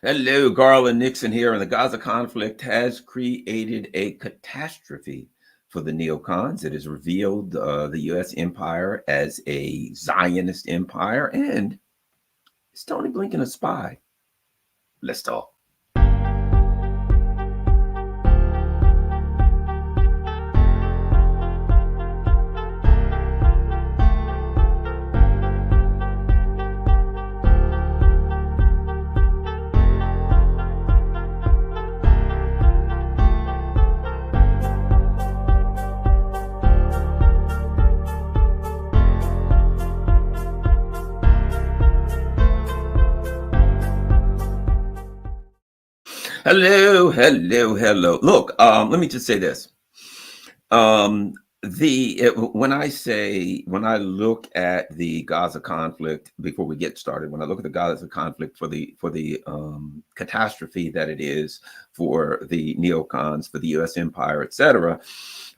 Hello, Garland Nixon here, and the Gaza conflict has created a catastrophe for the neocons. It has revealed the U.S. empire as a Zionist empire, and is Tony Blinken a spy? Let's talk. Hello. Look, let me just say this. When I look at the Gaza conflict, before we get started, when I look at the Gaza conflict for the catastrophe that it is for the neocons, for the U.S. empire, etc.,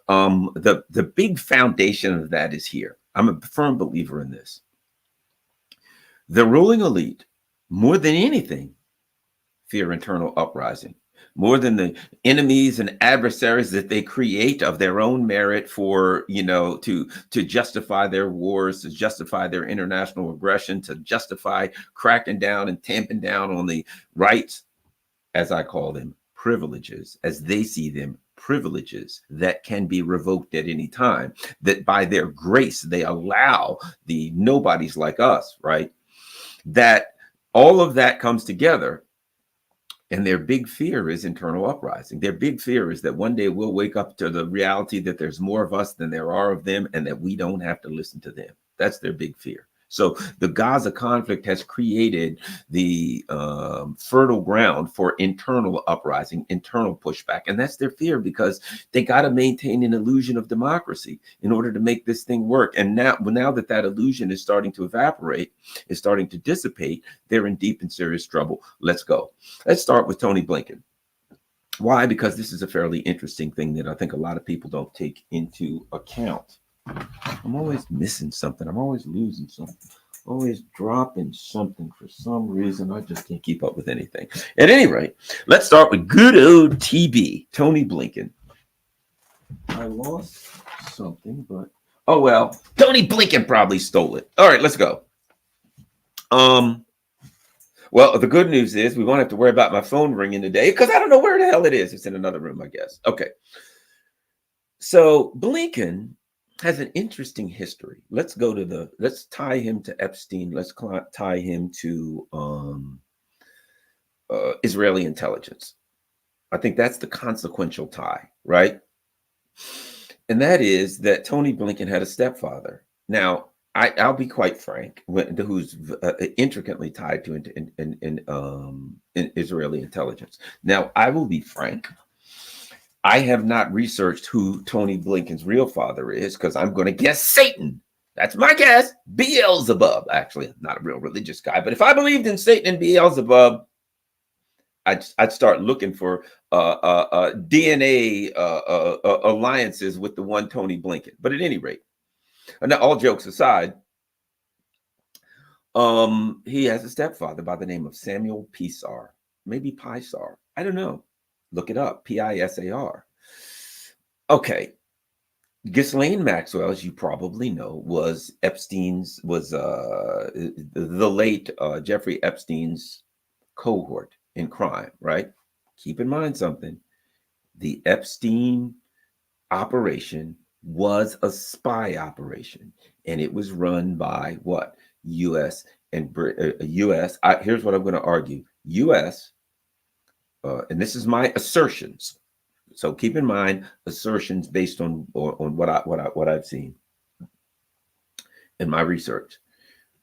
the big foundation of that is here. I'm a firm believer in this. The ruling elite, more than anything, fear internal uprising, more than the enemies and adversaries that they create of their own merit for, to justify their wars, to justify their international aggression, to justify cracking down and tamping down on the rights, as I call them, privileges, as they see them, privileges that can be revoked at any time, that by their grace, they allow the nobodies like us, right? That all of that comes together. And their big fear is internal uprising. Their big fear is that one day we'll wake up to the reality that there's more of us than there are of them, and that we don't have to listen to them. That's their big fear. So the Gaza conflict has created the fertile ground for internal uprising, internal pushback. And that's their fear, because they got to maintain an illusion of democracy in order to make this thing work. And now that illusion is starting to evaporate, is starting to dissipate, they're in deep and serious trouble. Let's go. Let's start with Tony Blinken. Why? Because this is a fairly interesting thing that I think a lot of people don't take into account. I'm always missing something. I'm always losing something. Always dropping something for some reason. I just can't keep up with anything. At any rate, let's start with good old TB, Tony Blinken. I lost something, but oh well. Tony Blinken probably stole it. All right, let's go. Well, the good news is we won't have to worry about my phone ringing today, because I don't know where the hell it is. It's in another room, I guess. Okay. So Blinken has an interesting history. Let's tie him to Epstein. Let's tie him to Israeli intelligence. I think that's the consequential tie, right? And that is that Tony Blinken had a stepfather. Now, I'll be quite frank, who's intricately tied to in Israeli intelligence. Now, I will be frank. I have not researched who Tony Blinken's real father is, because I'm going to guess Satan. That's my guess. Beelzebub. Actually, I'm not a real religious guy, but if I believed in Satan and Beelzebub, I'd start looking for DNA alliances with the one Tony Blinken. But at any rate, now, all jokes aside, he has a stepfather by the name of Samuel Pisar, maybe Pisar. I don't know. Look it up. Pisar. Okay. Ghislaine Maxwell, as you probably know, was the late Jeffrey Epstein's cohort in crime, right? Keep in mind something. The Epstein operation was a spy operation, and it was run by what? U.S. and U.S. Here's what I'm going to argue. U.S. And this is my assertions. So keep in mind assertions based on what I've seen in my research.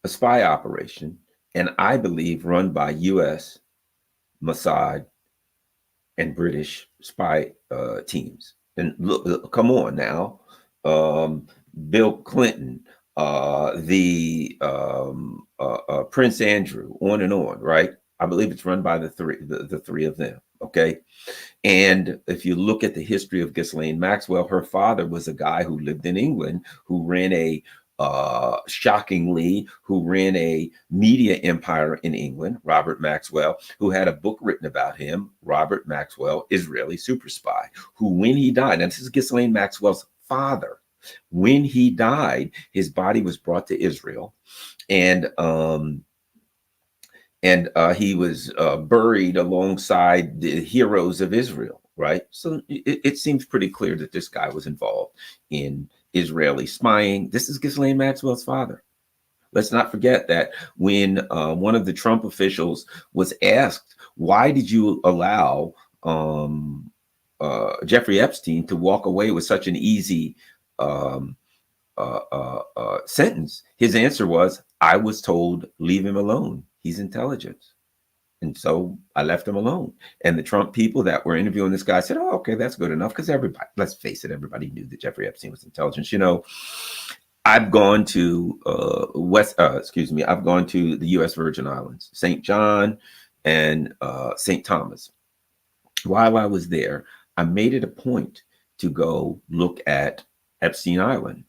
A spy operation, and I believe run by U.S., Mossad, and British spy teams. And look, come on now, Bill Clinton, Prince Andrew, on and on, right? I believe it's run by the three of them. Okay. And if you look at the history of Ghislaine Maxwell, her father was a guy who lived in England, who ran a shockingly, who ran a media empire in England, Robert Maxwell, who had a book written about him, Robert Maxwell, Israeli super spy, who when he died, and this is Ghislaine Maxwell's father, when he died, his body was brought to Israel, and he was buried alongside the heroes of Israel, right? So it seems pretty clear that this guy was involved in Israeli spying. This is Ghislaine Maxwell's father. Let's not forget that when one of the Trump officials was asked, why did you allow Jeffrey Epstein to walk away with such an easy sentence? His answer was, I was told, leave him alone. He's intelligence. And so I left him alone. And the Trump people that were interviewing this guy said, oh, okay, that's good enough. Because everybody, let's face it, everybody knew that Jeffrey Epstein was intelligence. You know, I've gone to I've gone to the U.S. Virgin Islands, St. John and St. Thomas. While I was there, I made it a point to go look at Epstein Island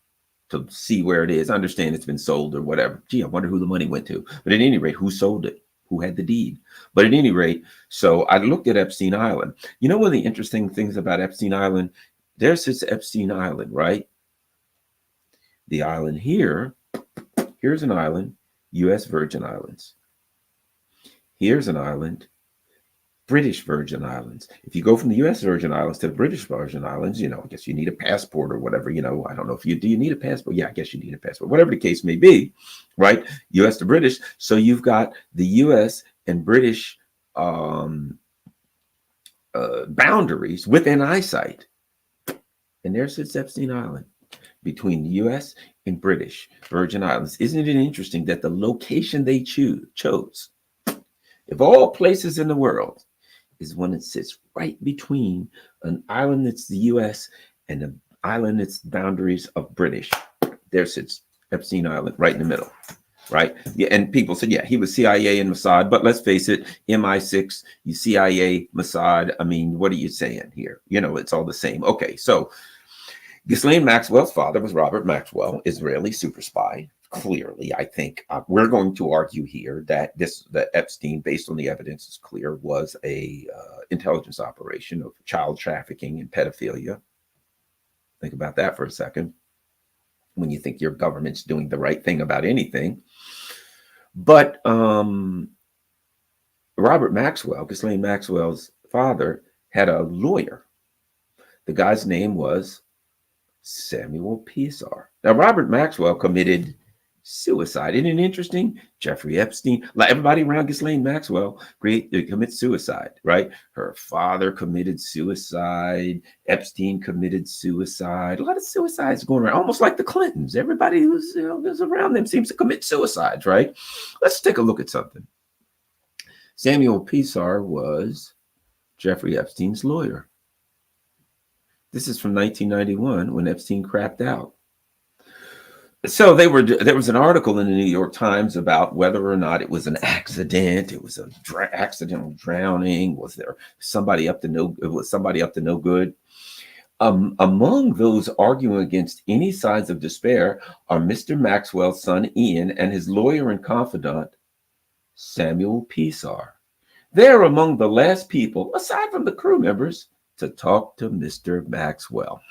to see where it is. I understand it's been sold or whatever. Gee, I wonder who the money went to. But at any rate, who sold it? Who had the deed? But at any rate, so I looked at Epstein Island. You know, one of the interesting things about Epstein Island, there sits Epstein Island, right? The island here, here's an island, U.S. Virgin Islands. Here's an island, British Virgin Islands. If you go from the U.S. Virgin Islands to the British Virgin Islands, you know, I guess you need a passport or whatever, you know, I don't know if do you need a passport? Yeah, I guess you need a passport, whatever the case may be, right? U.S. to British. So you've got the U.S. and British boundaries within eyesight. And there sits Epstein Island between the U.S. and British Virgin Islands. Isn't it interesting that the location they chose, of all places in the world, is one that sits right between an island that's the U.S. and an island that's boundaries of British. There sits Epstein Island right in the middle, right? Yeah, and people said, yeah, he was CIA and Mossad, but let's face it, MI6, you CIA, Mossad. I mean, what are you saying here? You know, it's all the same. Okay, so Ghislaine Maxwell's father was Robert Maxwell, Israeli super spy. Clearly, I think we're going to argue here that the Epstein, based on the evidence, is clear, was a intelligence operation of child trafficking and pedophilia. Think about that for a second. When you think your government's doing the right thing about anything, but Robert Maxwell, Ghislaine Maxwell's father, had a lawyer. The guy's name was Samuel Pisar. Now, Robert Maxwell committed suicide. Isn't it interesting? Jeffrey Epstein, like everybody around Ghislaine Maxwell, commit suicide, right? Her father committed suicide. Epstein committed suicide. A lot of suicides going around, almost like the Clintons. Everybody who's around them seems to commit suicides, right? Let's take a look at something. Samuel Pisar was Jeffrey Epstein's lawyer. This is from 1991 when Epstein crapped out. So there was an article in the New York Times about whether or not it was an accident. It was an accidental drowning. Was there somebody up to no? Was somebody up to no good? Among those arguing against any signs of despair are Mr. Maxwell's son Ian and his lawyer and confidant Samuel Pisar. They're among the last people, aside from the crew members, to talk to Mr. Maxwell.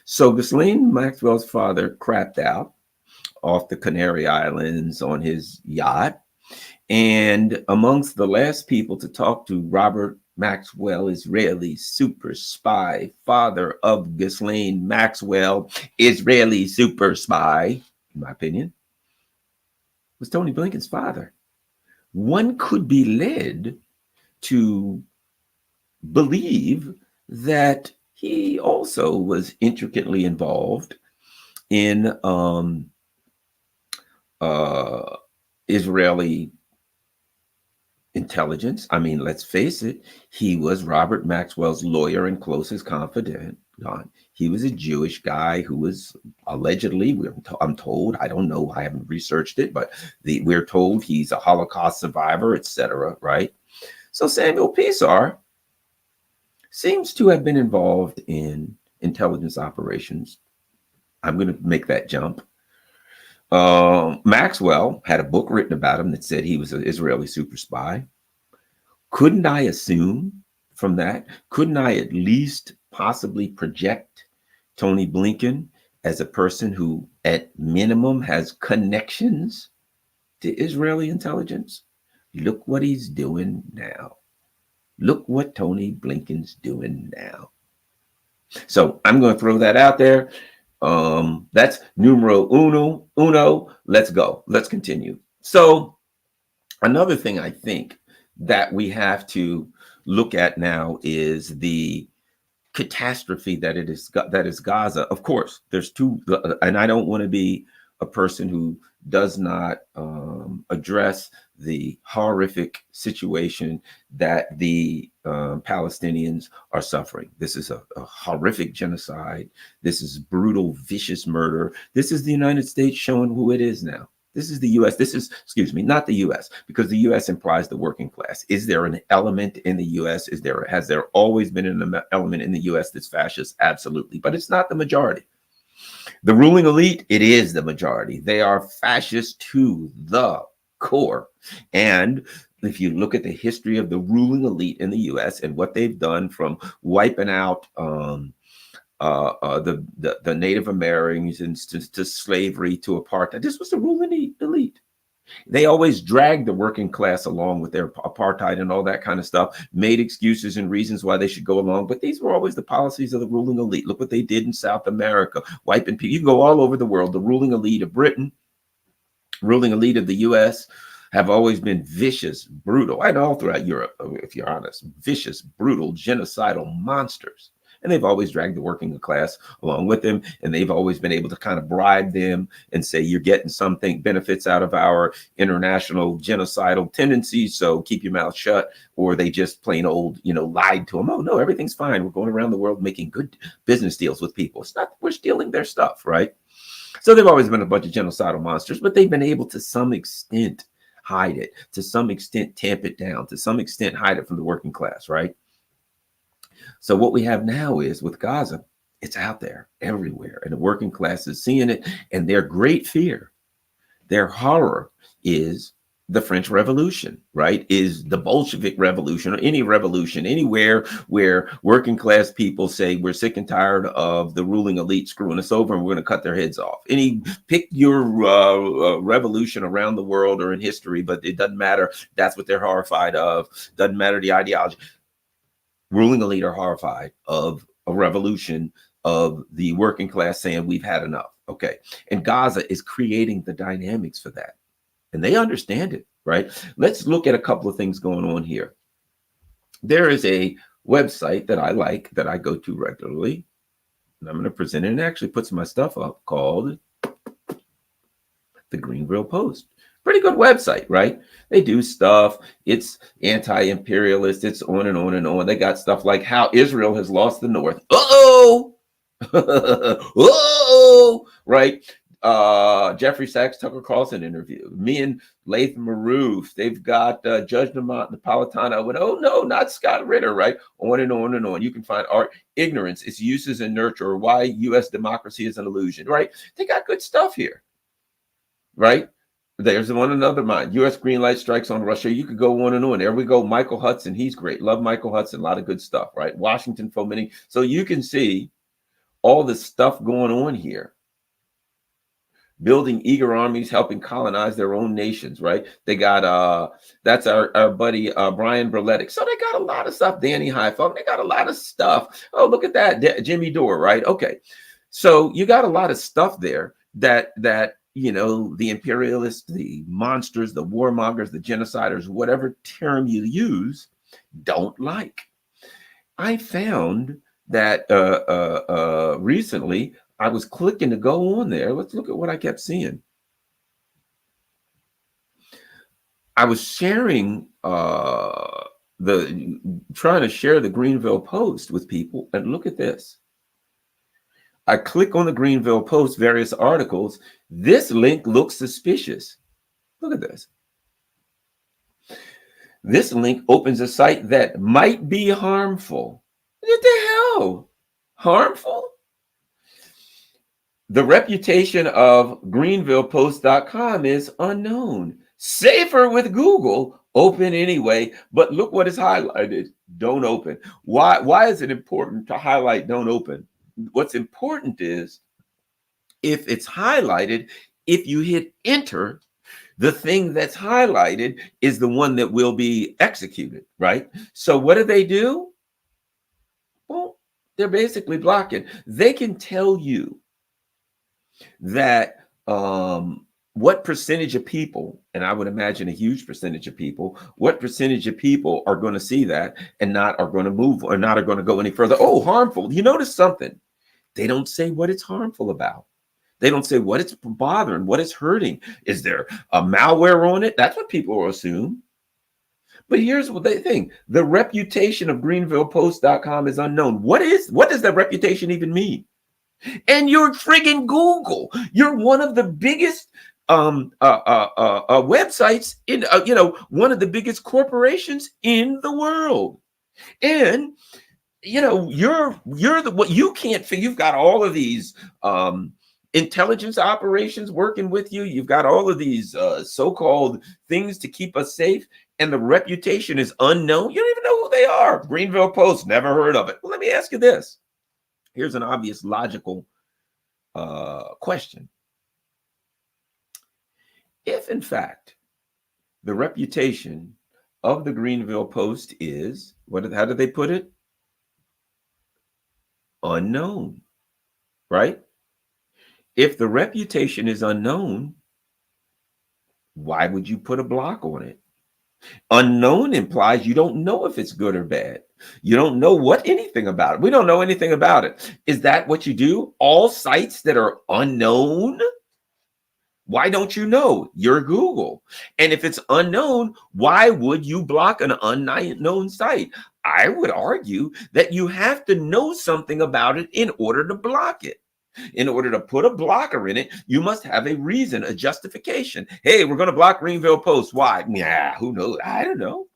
So Ghislaine Maxwell's father crapped out off the Canary Islands on his yacht. And amongst the last people to talk to Robert Maxwell, Israeli super spy, father of Ghislaine Maxwell, Israeli super spy, in my opinion, was Tony Blinken's father. One could be led to believe that he also was intricately involved in Israeli intelligence. I mean, let's face it, he was Robert Maxwell's lawyer and closest confidant. He was a Jewish guy who was allegedly, I'm told, I don't know, I haven't researched it, but we're told he's a Holocaust survivor, etc., right? So Samuel Pisar seems to have been involved in intelligence operations. I'm going to make that jump. Maxwell had a book written about him that said he was an Israeli super spy. Couldn't I assume from that? Couldn't I at least possibly project Tony Blinken as a person who, at minimum, has connections to Israeli intelligence? Look what he's doing now. Look what Tony Blinken's doing now. So I'm going to throw that out there. That's numero uno. Let's go. Let's continue. So another thing I think that we have to look at now is the catastrophe that is Gaza. Of course, there's two, and I don't want to be a person who does not address the horrific situation that the Palestinians are suffering. This is a horrific genocide. This is brutal, vicious murder. This is the United States showing who it is now. This is the U.S. This is, excuse me, not the U.S., because the U.S. implies the working class. Is there an element in the U.S.? Has there always been an element in the U.S. that's fascist? Absolutely, but it's not the majority. The ruling elite, it is the majority. They are fascist to the core. And if you look at the history of the ruling elite in the U.S. and what they've done, from wiping out the Native Americans to slavery to apartheid, this was the ruling elite. They always dragged the working class along with their apartheid and all that kind of stuff, made excuses and reasons why they should go along. But these were always the policies of the ruling elite. Look what they did in South America, wiping people. You can go all over the world. The ruling elite of Britain, ruling elite of the U.S., have always been vicious, brutal, and all throughout Europe, if you're honest, vicious, brutal, genocidal monsters. And they've always dragged the working class along with them. And they've always been able to kind of bribe them and say, you're getting something, benefits out of our international genocidal tendencies, so keep your mouth shut. Or they just plain old, lied to them. Oh, no, everything's fine. We're going around the world making good business deals with people. It's not, we're stealing their stuff, right? So they've always been a bunch of genocidal monsters, but they've been able to some extent hide it, to some extent tamp it down, to some extent hide it from the working class, right? So what we have now is, with Gaza, it's out there everywhere, and the working class is seeing it, and their great fear, their horror is the French Revolution, right? Is the Bolshevik Revolution, or any revolution anywhere where working class people say, we're sick and tired of the ruling elite screwing us over and we're going to cut their heads off. Pick your revolution around the world or in history, but it doesn't matter. That's what they're horrified of. Doesn't matter the ideology. Ruling elite are horrified of a revolution of the working class saying we've had enough. Okay. And Gaza is creating the dynamics for that. And they understand it, right? Let's look at a couple of things going on here. There is a website that I like, that I go to regularly, and I'm going to present it and actually put some of my stuff up, called the Greenvill Post. Pretty good website, right? They do stuff. It's anti-imperialist. It's on and on and on. They got stuff like how Israel has lost the North. Uh-oh! Uh-oh! Right? Jeffrey Sachs, Tucker Carlson interview. Me and Latham Maroof. They've got Judge Napolitano. Went, oh no, not Scott Ritter, right? On and on and on. You can find art, ignorance, its uses and nurture, or why U.S. democracy is an illusion, right? They got good stuff here, right? There's another mind. U.S. green light strikes on Russia. You could go on and on. There we go. Michael Hudson. He's great. Love Michael Hudson. A lot of good stuff, right? Washington fomenting. So you can see all this stuff going on here. Building eager armies, helping colonize their own nations, right? They got, that's our buddy, Brian Berletic. So they got a lot of stuff. Danny Highfeld. They got a lot of stuff. Oh, look at that. Jimmy Dore, right? Okay. So you got a lot of stuff there that the imperialists, the monsters, the warmongers, the genociders, whatever term you use, don't like. I found that recently I was clicking to go on there. Let's look at what I kept seeing. I was sharing trying to share the Greenvill Post with people, and look at this. I click on the Greenvill Post, various articles. This link looks suspicious. Look at this. This link opens a site that might be harmful. What the hell? Harmful? The reputation of greenvillepost.com is unknown. Safer with Google, open anyway, but look what is highlighted. Don't open. Why is it important to highlight don't open? What's important is if it's highlighted, if you hit enter, the thing that's highlighted is the one that will be executed, right? So what do? Well, they're basically blocking. They can tell you that what percentage of people, and I would imagine a huge percentage of people, what percentage of people are going to see that and not are going to move or not are going to go any further. Oh, harmful. You notice something. They don't say what it's harmful about. They don't say what it's bothering, what it's hurting. Is there a malware on it? That's what people will assume. But here's what they think. The reputation of greenvillepost.com is unknown. What does that reputation even mean? And you're friggin' Google. You're one of the biggest websites in, one of the biggest corporations in the world. And, you're what you can't figure. You've got all of these intelligence operations working with you. You've got all of these so-called things to keep us safe. And the reputation is unknown. You don't even know who they are. Greenville Post, never heard of it. Well, let me ask you this. Here's an obvious logical question. If, in fact, the reputation of the Greenville Post is, how did they put it? Unknown, right? If the reputation is unknown, why would you put a block on it? Unknown implies you don't know if it's good or bad. You don't know anything about it. We don't know anything about it. Is that what you do? All sites that are unknown? Why don't you know? You're Google. And if it's unknown, why would you block an unknown site? I would argue that you have to know something about it in order to block it. In order to put a blocker in it, you must have a reason, a justification. Hey, we're going to block Greenville Post. Why? Yeah, who knows? I don't know.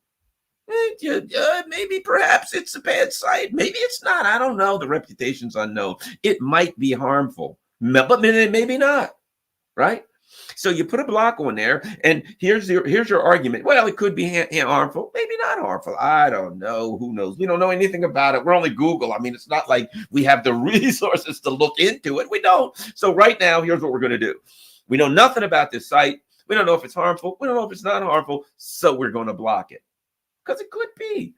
Maybe perhaps it's a bad site. Maybe it's not. I don't know. The reputation's unknown. It might be harmful, but maybe not, right? So you put a block on there, and here's your argument. Well, it could be harmful, maybe not harmful. I don't know. Who knows? We don't know anything about it. We're only Google. I mean, it's not like we have the resources to look into it. We don't. So right now, here's what we're going to do. We know nothing about this site. We don't know if it's harmful. We don't know if it's not harmful. So we're going to block it because it could be.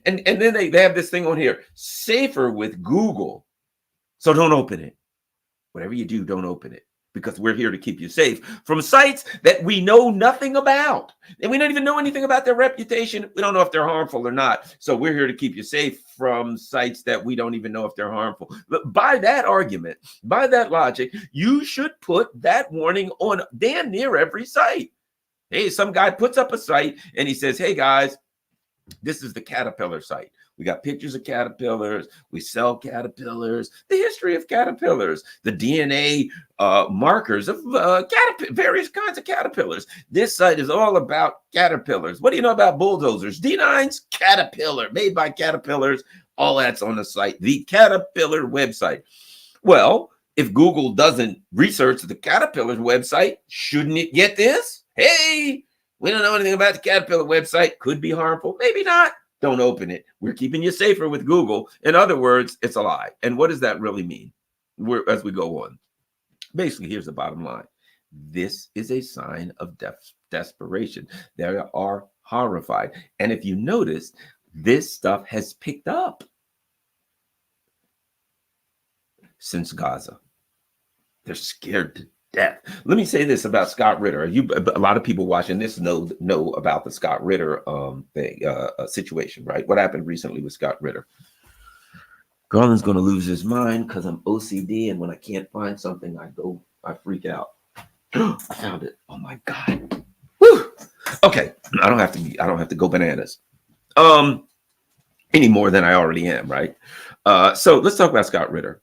And then they have this thing on here, safer with Google. So don't open it. Whatever you do, don't open it. Because we're here to keep you safe from sites that we know nothing about. And we don't even know anything about their reputation. We don't know if they're harmful or not. So we're here to keep you safe from sites that we don't even know if they're harmful. But by that argument, by that logic, you should put that warning on damn near every site. Hey, some guy puts up a site and he says, hey guys, this is the Caterpillar site. We got pictures of caterpillars. We sell caterpillars. The history of caterpillars. The DNA markers of various kinds of caterpillars. This site is all about caterpillars. What do you know about bulldozers? D9's Caterpillar, made by caterpillars. All that's on the site. The Caterpillar website. Well, if Google doesn't research the Caterpillar website, shouldn't it get this? Hey, we don't know anything about the Caterpillar website. Could be harmful. Maybe not. Don't open it. We're keeping you safer with Google. In other words, it's a lie. And what does that really mean? As we go on. Basically, here's the bottom line. This is a sign of desperation. They are horrified. And if you notice, this stuff has picked up since Gaza. They're scared to death. Let me say this about Scott Ritter. A lot of people watching this know about the Scott Ritter situation, right? What happened recently with Scott Ritter? Garland's going to lose his mind because I'm OCD, and when I can't find something, I freak out. I found it. Oh my God. Woo! Okay, I don't have to go bananas any more than I already am, right? So let's talk about Scott Ritter.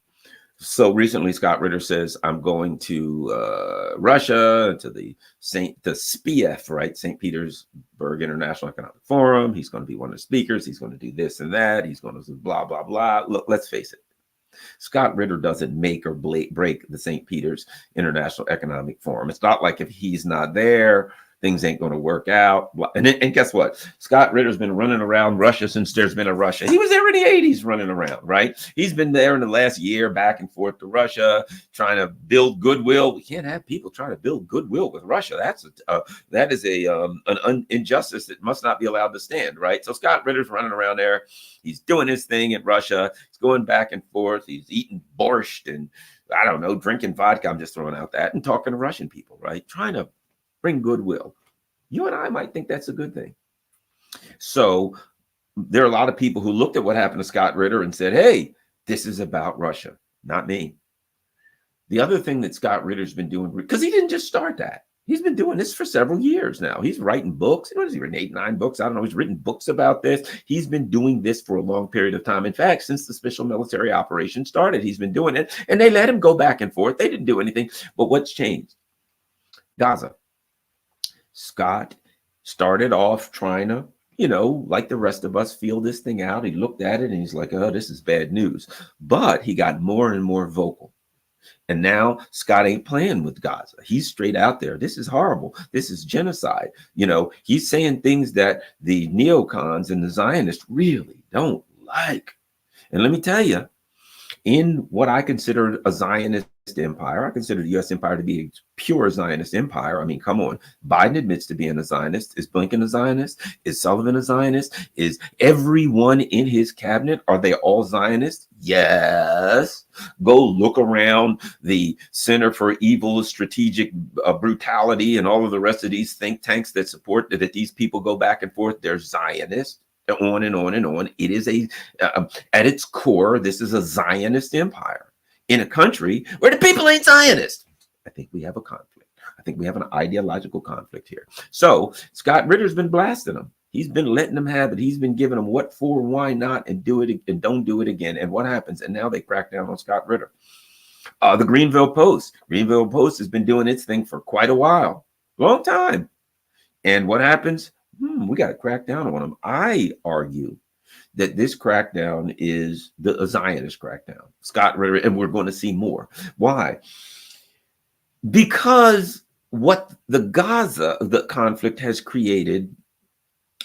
So recently, Scott Ritter says, I'm going to Russia, to the SPIEF, right? St. Petersburg International Economic Forum. He's going to be one of the speakers. He's going to do this and that. He's going to do blah, blah, blah. Look, let's face it. Scott Ritter doesn't make or break the St. Peter's International Economic Forum. It's not like if he's not there, things ain't going to work out. And guess what? Scott Ritter's been running around Russia since there's been a Russia. He was there in the 80s running around, right? He's been there in the last year back and forth to Russia, trying to build goodwill. We can't have people trying to build goodwill with Russia. That is an injustice that must not be allowed to stand, right? So Scott Ritter's running around there. He's doing his thing in Russia. He's going back and forth. He's eating borscht and, I don't know, drinking vodka. I'm just throwing out that, and talking to Russian people, right? Trying to bring goodwill. You and I might think that's a good thing. So there are a lot of people who looked at what happened to Scott Ritter and said, hey, this is about Russia, not me. The other thing that Scott Ritter's been doing, because he didn't just start that. He's been doing this for several years now. He's writing books. What has he written? 8, 9 books. I don't know. He's written books about this. He's been doing this for a long period of time. In fact, since the special military operation started, he's been doing it. And they let him go back and forth. They didn't do anything. But what's changed? Gaza. Scott started off trying to, like the rest of us, feel this thing out. He looked at it and he's like, oh, this is bad news. But he got more and more vocal. And now Scott ain't playing with Gaza. He's straight out there. This is horrible. This is genocide. He's saying things that the neocons and the Zionists really don't like. And let me tell you, in what I consider a Zionist empire, I consider the U.S. empire to be a pure Zionist empire. I mean, come on. Biden admits to being a Zionist. Is Blinken a Zionist? Is Sullivan a Zionist? Is everyone in his cabinet, are they all Zionists? Yes. Go look around the Center for Evil Strategic Brutality and all of the rest of these think tanks that support that these people go back and forth. They're Zionists. On and on and on. It is at its core, this is a Zionist empire in a country where the people ain't Zionist. I think we have a conflict. I think we have an ideological conflict here. So Scott Ritter's been blasting them. He's been letting them have it. He's been giving them what for, why not, and do it and don't do it again. And what happens? And now they crack down on Scott Ritter. The Greenvill Post. Greenvill Post has been doing its thing for quite a while, long time. And what happens? We got to crack down on them. I argue that this crackdown is the Zionist crackdown. Scott Ritter, and we're going to see more. Why? Because what the conflict has created,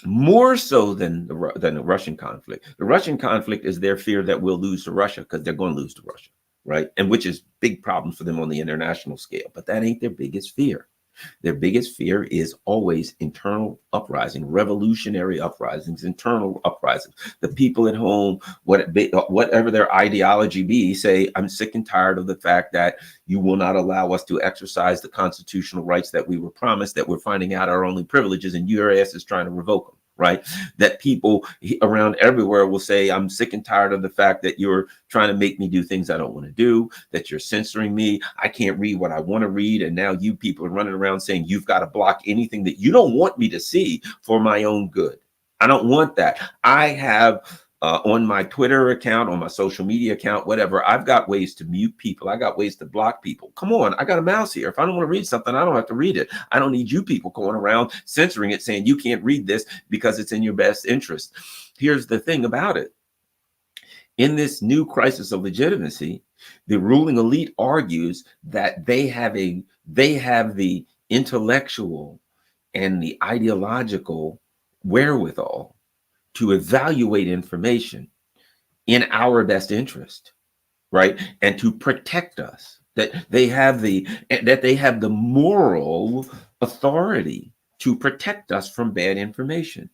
more so than the Russian conflict. The Russian conflict is their fear that we'll lose to Russia because they're going to lose to Russia, right? And which is big problems for them on the international scale. But that ain't their biggest fear. Their biggest fear is always internal uprising, revolutionary uprisings, internal uprisings. The people at home, whatever their ideology be, say, I'm sick and tired of the fact that you will not allow us to exercise the constitutional rights that we were promised, that we're finding out our only privileges, and your ass is trying to revoke them. Right? That people around everywhere will say, I'm sick and tired of the fact that you're trying to make me do things I don't want to do, that you're censoring me. I can't read what I want to read. And now you people are running around saying you've got to block anything that you don't want me to see for my own good. I don't want that. I have on my Twitter account, on my social media account, whatever, I've got ways to mute people. I got ways to block people. Come on, I got a mouse here. If I don't want to read something, I don't have to read it. I don't need you people going around censoring it, saying you can't read this because it's in your best interest. Here's the thing about it. In this new crisis of legitimacy, the ruling elite argues that they have the intellectual and the ideological wherewithal to evaluate information in our best interest, right? And to protect us, that they have the moral authority to protect us from bad information.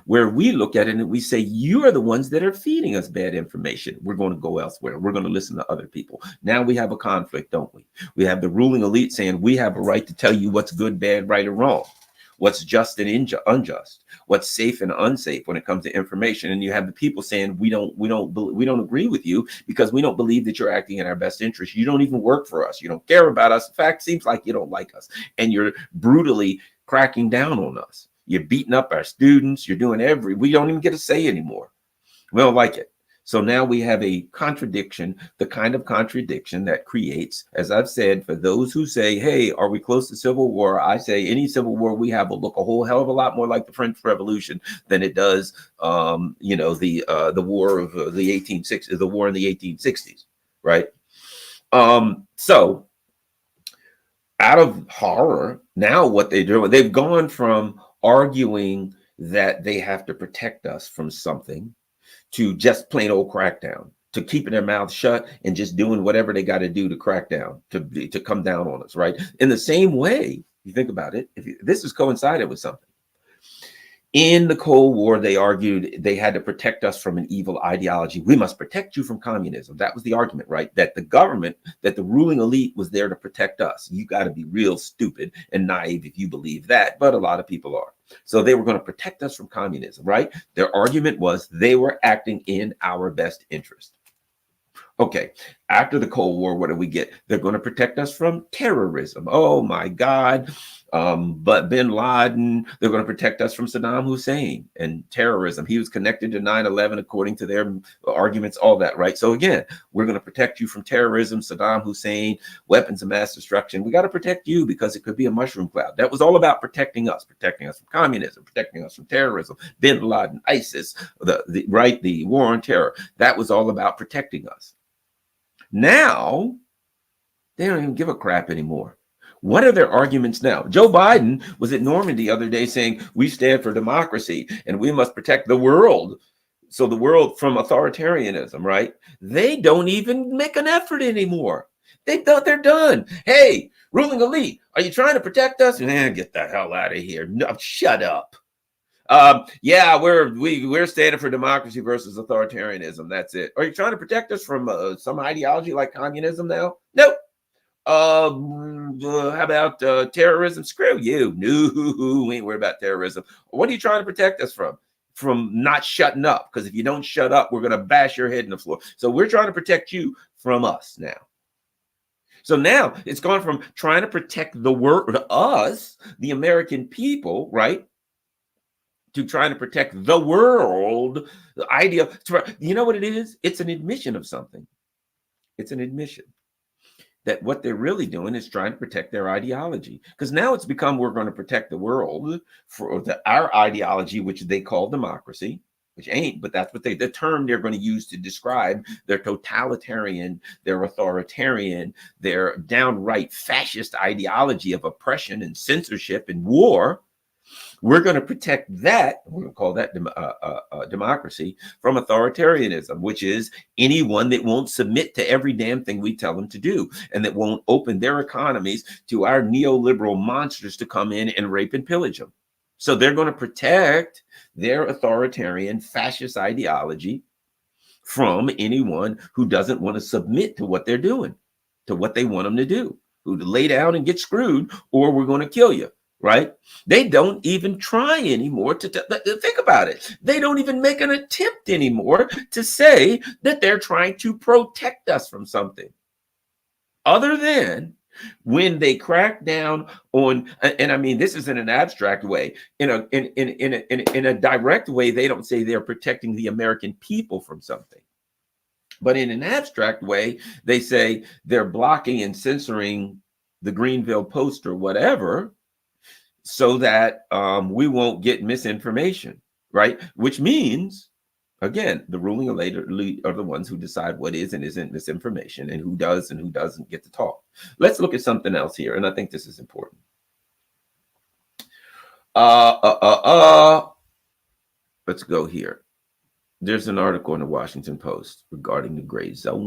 Where we look at it and we say, you are the ones that are feeding us bad information. We're going to go elsewhere. We're going to listen to other people. Now we have a conflict, don't we? We have the ruling elite saying we have a right to tell you what's good, bad, right, or wrong, what's just and unjust, what's safe and unsafe when it comes to information. And you have the people saying we don't agree with you because we don't believe that you're acting in our best interest. You don't even work for us. You don't care about us. In fact, it seems like you don't like us, and you're brutally cracking down on us. You're beating up our students. You're doing we don't even get a say anymore. We don't like it. So now we have a contradiction, the kind of contradiction that creates, as I've said, for those who say, hey, are we close to civil war? I say any civil war we have will look a whole hell of a lot more like the French Revolution than it does, the war of the 1860s, the war in the 1860s. right? So out of horror, now what they do, they've gone from arguing that they have to protect us from something to just plain old crackdown, to keeping their mouths shut and just doing whatever they got to do to crack down, to come down on us, right? In the same way, you think about it, this has coincided with something. In the Cold War, they argued they had to protect us from an evil ideology. We must protect you from communism. That was the argument, right? That the government, that the ruling elite was there to protect us. You got to be real stupid and naive if you believe that, but a lot of people are. So they were going to protect us from communism, right? Their argument was they were acting in our best interest. Okay, after the Cold War, what do we get? They're going to protect us from terrorism. Oh my God. But bin Laden, they're going to protect us from Saddam Hussein and terrorism. He was connected to 9/11 according to their arguments, all that, right? So again, we're going to protect you from terrorism, Saddam Hussein, weapons of mass destruction. We got to protect you because it could be a mushroom cloud. That was all about protecting us from communism, protecting us from terrorism, bin Laden, ISIS, the war on terror. That was all about protecting us. Now, they don't even give a crap anymore. What are their arguments now? Joe Biden was at Normandy the other day saying, we stand for democracy and we must protect the world. So the world from authoritarianism, right? They don't even make an effort anymore. They're done. Hey, ruling elite, are you trying to protect us? Get the hell out of here. No, shut up. Yeah, we're standing for democracy versus authoritarianism. That's it. Are you trying to protect us from some ideology like communism now? Nope. How about terrorism? Screw you. No, we ain't worried about terrorism. What are you trying to protect us from? From not shutting up. Because if you don't shut up, we're going to bash your head in the floor. So we're trying to protect you from us now. So now it's gone from trying to protect the world, us, the American people, right, to trying to protect the world. The idea, you know what it is? It's an admission of something. It's an admission that what they're really doing is trying to protect their ideology. Because now it's become, we're going to protect the world for our ideology, which they call democracy, which ain't, but that's what the term they're going to use to describe their totalitarian, their authoritarian, their downright fascist ideology of oppression and censorship and war. We're going to protect that, we're going to call that democracy, from authoritarianism, which is anyone that won't submit to every damn thing we tell them to do and that won't open their economies to our neoliberal monsters to come in and rape and pillage them. So they're going to protect their authoritarian fascist ideology from anyone who doesn't want to submit to what they're doing, to what they want them to do, who to lay down and get screwed, or we're going to kill you. Right? They don't even try anymore to think about it. They don't even make an attempt anymore to say that they're trying to protect us from something. Other than when they crack down on, and I mean, this is in an abstract way, in a direct way, they don't say they're protecting the American people from something. But in an abstract way, they say they're blocking and censoring the Greenvill Post or whatever, so that we won't get misinformation, right? Which means, again, the ruling elite are the ones who decide what is and isn't misinformation and who does and who doesn't get to talk. Let's look at something else here, and I think this is important. Let's go here. There's an article in the Washington Post regarding the Grayzone.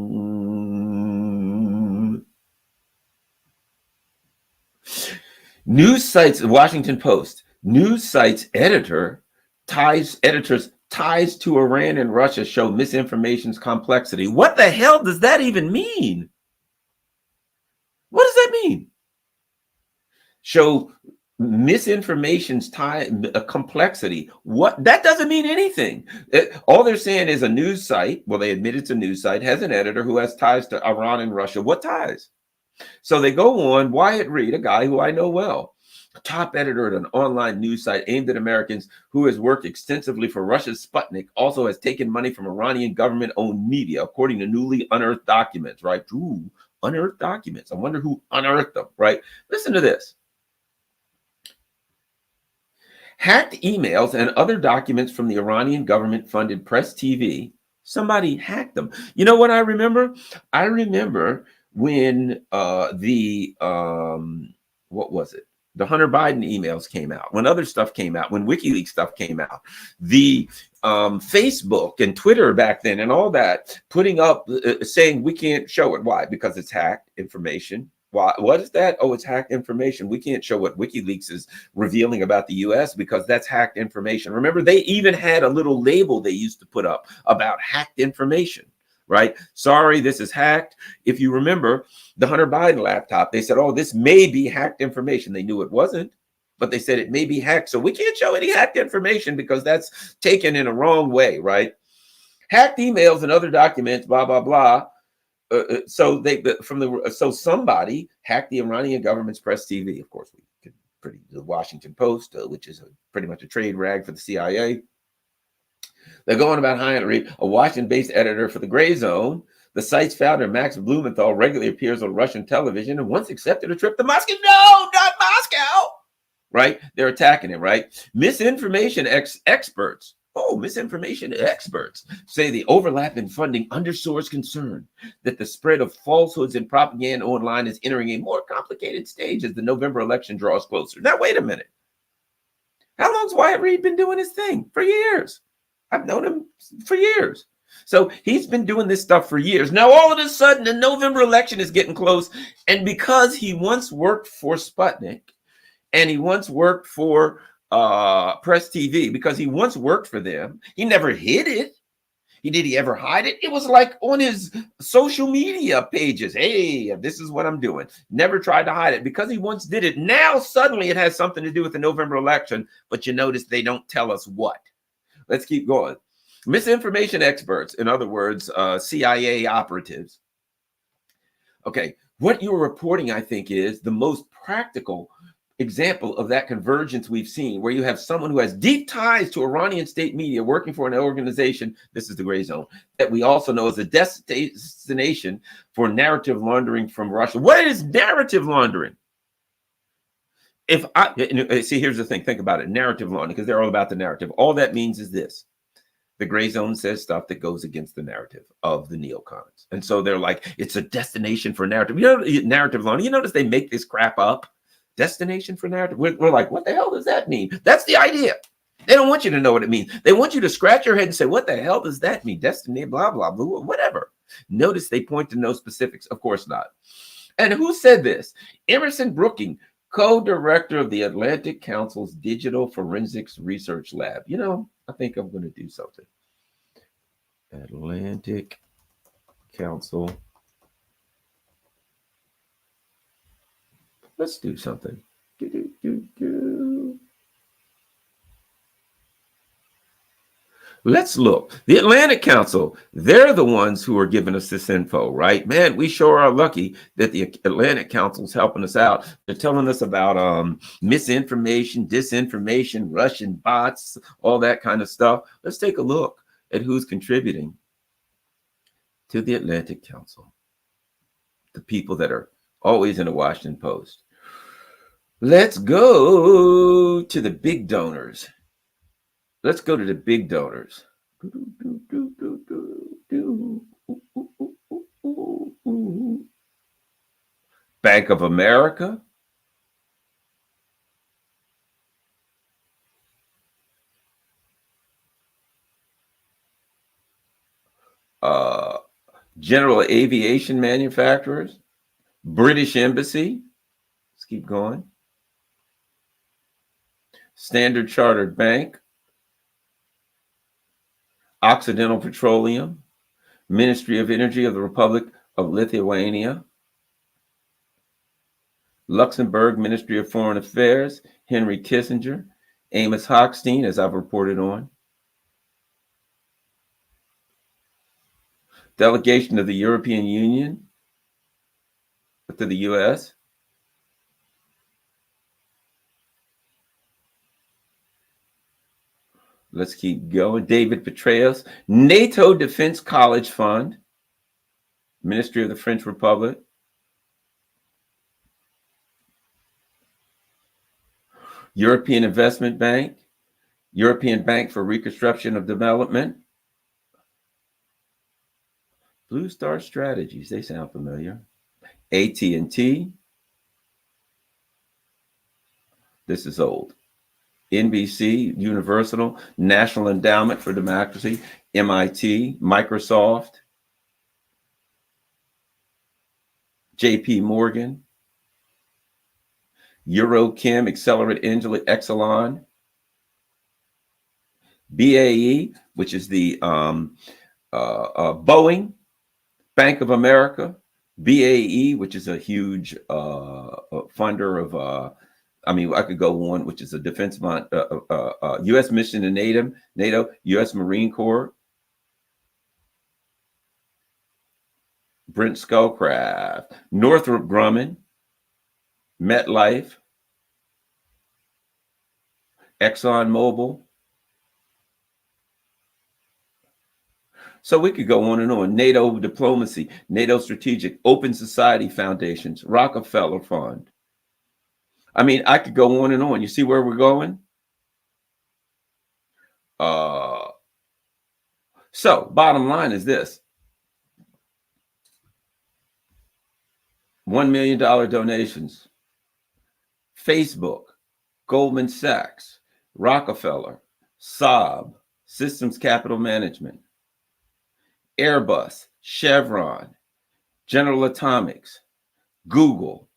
News sites, Washington Post, news sites editors ties to Iran and Russia show misinformation's complexity. What the hell does that even mean? What does that mean? Show misinformation's complexity. What? That doesn't mean anything. All they're saying is a news site, well, they admit it's a news site, has an editor who has ties to Iran and Russia. What ties? So they go on, Wyatt Reed, a guy who I know well, top editor at an online news site aimed at Americans, who has worked extensively for Russia's Sputnik, also has taken money from Iranian government-owned media, according to newly unearthed documents, right? Ooh, unearthed documents. I wonder who unearthed them, right? Listen to this. Hacked emails and other documents from the Iranian government-funded Press TV Somebody hacked them. You know what I remember? I remember when what was it? The Hunter Biden emails came out, when other stuff came out, when WikiLeaks stuff came out, the Facebook and Twitter back then and all that, putting up, saying we can't show it. Why? Because it's hacked information. Why? What is that? Oh, it's hacked information. We can't show what WikiLeaks is revealing about the US because that's hacked information. Remember, they even had a little label they used to put up about hacked information, right? Sorry, this is hacked. If you remember the Hunter Biden laptop, they said, oh, this may be hacked information. They knew it wasn't, but they said it may be hacked. So we can't show any hacked information because that's taken in a wrong way, right? Hacked emails and other documents, blah, blah, blah. So somebody hacked the Iranian government's press TV. Of course, the Washington Post, which is pretty much a trade rag for the CIA. They're going about hiring a Washington-based editor for the Grayzone. The site's founder, Max Blumenthal, regularly appears on Russian television and once accepted a trip to Moscow. No, not Moscow. Right? They're attacking him, right? Misinformation experts. Oh, misinformation experts say the overlap in funding underscores concern that the spread of falsehoods and propaganda online is entering a more complicated stage as the November election draws closer. Now, wait a minute. How long's Wyatt Reed been doing his thing? For years. I've known him for years. So he's been doing this stuff for years. Now, all of a sudden, the November election is getting close. And because he once worked for Sputnik and he once worked for Press TV, because he once worked for them, he never hid it. Did he ever hide it? It was like on his social media pages. Hey, this is what I'm doing. Never tried to hide it because he once did it. Now, suddenly it has something to do with the November election, but you notice they don't tell us what. Let's keep going. Misinformation experts, in other words, CIA operatives. Okay, what you're reporting, I think, is the most practical example of that convergence we've seen, where you have someone who has deep ties to Iranian state media working for an organization, this is the Grayzone, that we also know as a destination for narrative laundering from Russia. What is narrative laundering? See, here's the thing, think about it, narrative laundering, because they're all about the narrative. All that means is this: the Grayzone says stuff that goes against the narrative of the neocons. And so they're like, it's a destination for narrative. You know, narrative laundering, you notice they make this crap up. Destination for narrative. We're like, what the hell does that mean? That's the idea. They don't want you to know what it means. They want you to scratch your head and say, what the hell does that mean? Destiny, blah, blah, blah, whatever. Notice they point to no specifics. Of course not. And who said this? Emerson Brooking, co-director of the Atlantic Council's Digital Forensics Research Lab. You know, I think I'm going to do something. Atlantic Council. Let's do something. Let's look. The Atlantic Council, they're the ones who are giving us this info, right? Man, we sure are lucky that the Atlantic Council's helping us out. They're telling us about misinformation, disinformation, Russian bots, all that kind of stuff. Let's take a look at who's contributing to the Atlantic Council. The people that are always in the Washington Post. Let's go to the big donors. Let's go to the big donors. Bank of America. General Aviation Manufacturers. British Embassy. Let's keep going. Standard Chartered Bank. Occidental Petroleum, Ministry of Energy of the Republic of Lithuania, Luxembourg Ministry of Foreign Affairs, Henry Kissinger, Amos Hochstein, as I've reported on, delegation of the European Union to the U.S., let's keep going. David Petraeus, NATO Defense College Fund, Ministry of the French Republic. European Investment Bank, European Bank for Reconstruction of Development, Blue Star Strategies. They sound familiar. AT&T. This is old. NBC, Universal, National Endowment for Democracy, MIT, Microsoft, JP Morgan, Eurochem, Accelerate Exelon, BAE, which is the Boeing, Bank of America, BAE, which is a huge funder of, I mean, I could go on, which is a defense U.S. mission to NATO, U.S. Marine Corps, Brent Skullcraft, Northrop Grumman, MetLife, ExxonMobil. So we could go on and on. NATO diplomacy, NATO strategic, Open Society Foundations, Rockefeller Fund. I mean, I could go on and on. You see where we're going? So bottom line is this. $1 million donations. Facebook, Goldman Sachs, Rockefeller, Saab, Systems Capital Management, Airbus, Chevron, General Atomics, Google,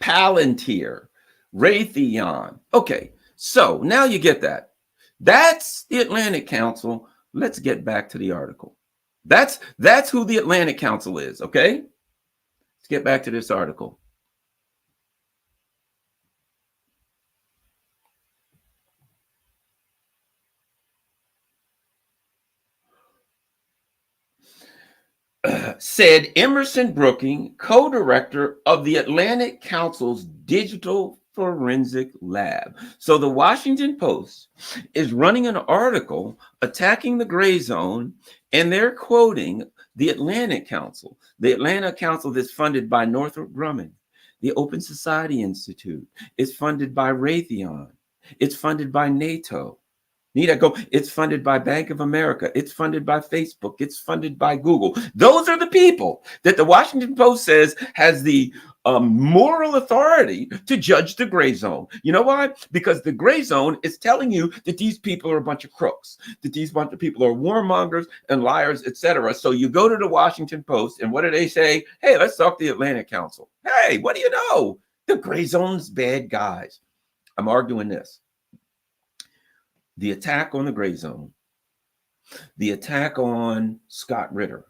Palantir, Raytheon. Okay, so now you get that. That's the Atlantic Council. Let's get back to the article. That's who the Atlantic Council is, okay? Let's get back to this article. Said Emerson Brooking, co-director of the Atlantic Council's Digital Forensic Lab. So the Washington Post is running an article attacking the Grayzone, and they're quoting the Atlantic Council. The Atlantic Council that's funded by Northrop Grumman. The Open Society Institute is funded by Raytheon. It's funded by NATO. It's funded by Bank of America. It's funded by Facebook. It's funded by Google. Those are the people that the Washington Post says has the moral authority to judge the gray zone. You know why? Because the gray zone is telling you that these people are a bunch of crooks, that these bunch of people are warmongers and liars, etc. So you go to the Washington Post, and what do they say? Hey, let's talk to the Atlantic Council. Hey, what do you know? The gray zone's bad guys. I'm arguing this. The attack on the gray zone, the attack on Scott Ritter,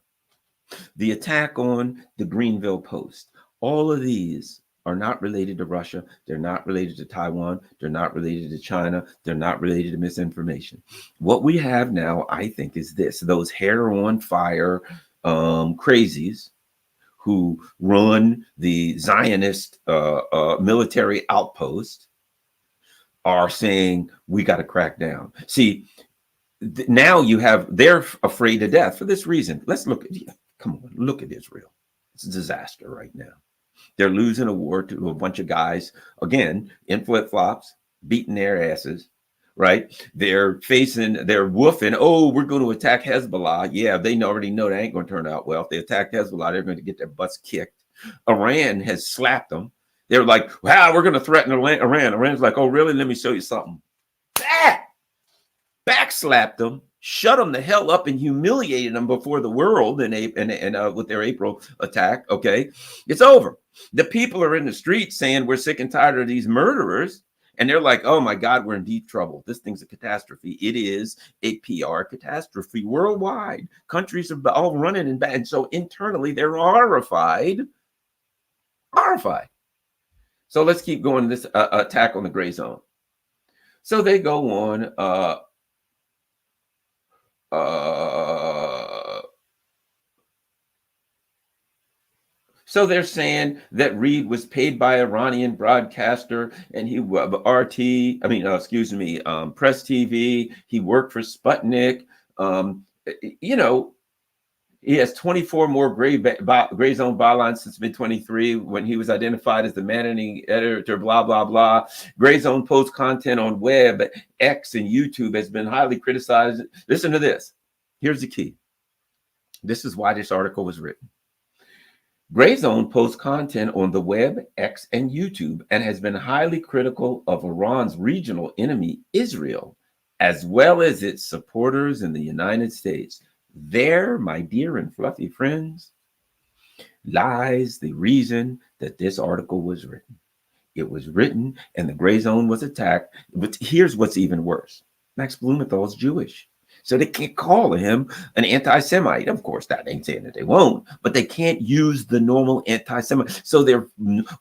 the attack on the Greenvill Post, all of these are not related to Russia. They're not related to Taiwan. They're not related to China. They're not related to misinformation. What we have now, I think, is this: those hair on fire crazies who run the Zionist military outpost are saying we got to crack down. See, now they're afraid to death for this reason. Let's look at Israel. It's a disaster right now. They're losing a war to a bunch of guys, again, in flip-flops, beating their asses, right? They're woofing, oh, we're going to attack Hezbollah. Yeah, they already know that ain't going to turn out well. If they attack Hezbollah, they're going to get their butts kicked. Iran has slapped them. They're like, wow, we're going to threaten Iran. Iran's like, oh, really? Let me show you something. Backslapped them, shut them the hell up, and humiliated them before the world and with their April attack. Okay, it's over. The people are in the streets saying we're sick and tired of these murderers. And they're like, oh, my God, we're in deep trouble. This thing's a catastrophe. It is a PR catastrophe worldwide. Countries are all running in bad. And so internally, they're horrified. So let's keep going this attack on the gray zone. So they go on. So they're saying that Reed was paid by Iranian broadcaster, and he Press TV. He worked for Sputnik. He has 24 more Grayzone bylines since mid-23 when he was identified as the managing editor, blah, blah, blah. Grayzone post content on web, X, and YouTube has been highly criticized. Listen to this. Here's the key. This is why this article was written. Grayzone posts content on the web, X, and YouTube, and has been highly critical of Iran's regional enemy, Israel, as well as its supporters in the United States. There, my dear and fluffy friends, lies the reason that this article was written. It was written and the Grayzone was attacked. But here's what's even worse. Max Blumenthal is Jewish. So they can't call him an anti-Semite. Of course, that ain't saying that they won't, but they can't use the normal anti-Semite. So they're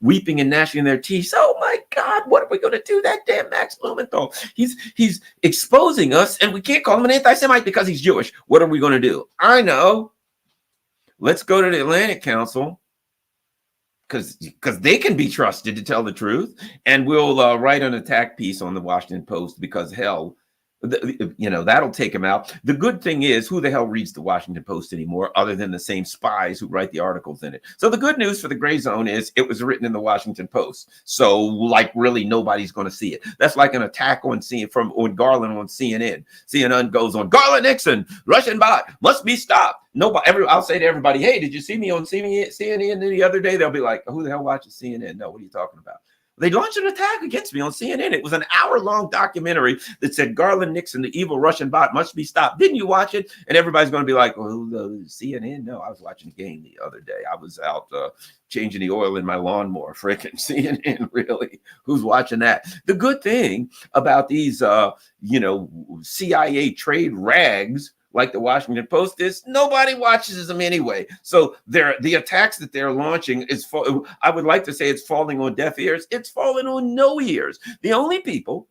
weeping and gnashing their teeth. Oh my God, what are we going to do? That damn Max Blumenthal. He's exposing us and we can't call him an anti-Semite because he's Jewish. What are we going to do? I know. Let's go to the Atlantic Council because they can be trusted to tell the truth. And we'll write an attack piece on the Washington Post because hell, that'll take him out. The good thing is, who the hell reads the Washington Post anymore other than the same spies who write the articles in it? So the good news for the Grayzone is it was written in the Washington Post. So like really nobody's going to see it. That's like an attack on Garland on CNN. CNN goes on Garland Nixon, Russian bot must be stopped. Nobody, I'll say to everybody, hey, did you see me on CNN the other day? They'll be like, who the hell watches CNN? No, what are you talking about? They launched an attack against me on CNN. It was an hour-long documentary that said Garland Nixon, the evil Russian bot, must be stopped. Didn't you watch it? And everybody's going to be like, well, CNN? No, I was watching the game the other day. I was out changing the oil in my lawnmower. Freaking CNN, really? Who's watching that? The good thing about these, CIA trade rags like the Washington Post is nobody watches them anyway. So the attacks that they're launching I would like to say it's falling on deaf ears. It's falling on no ears. The only people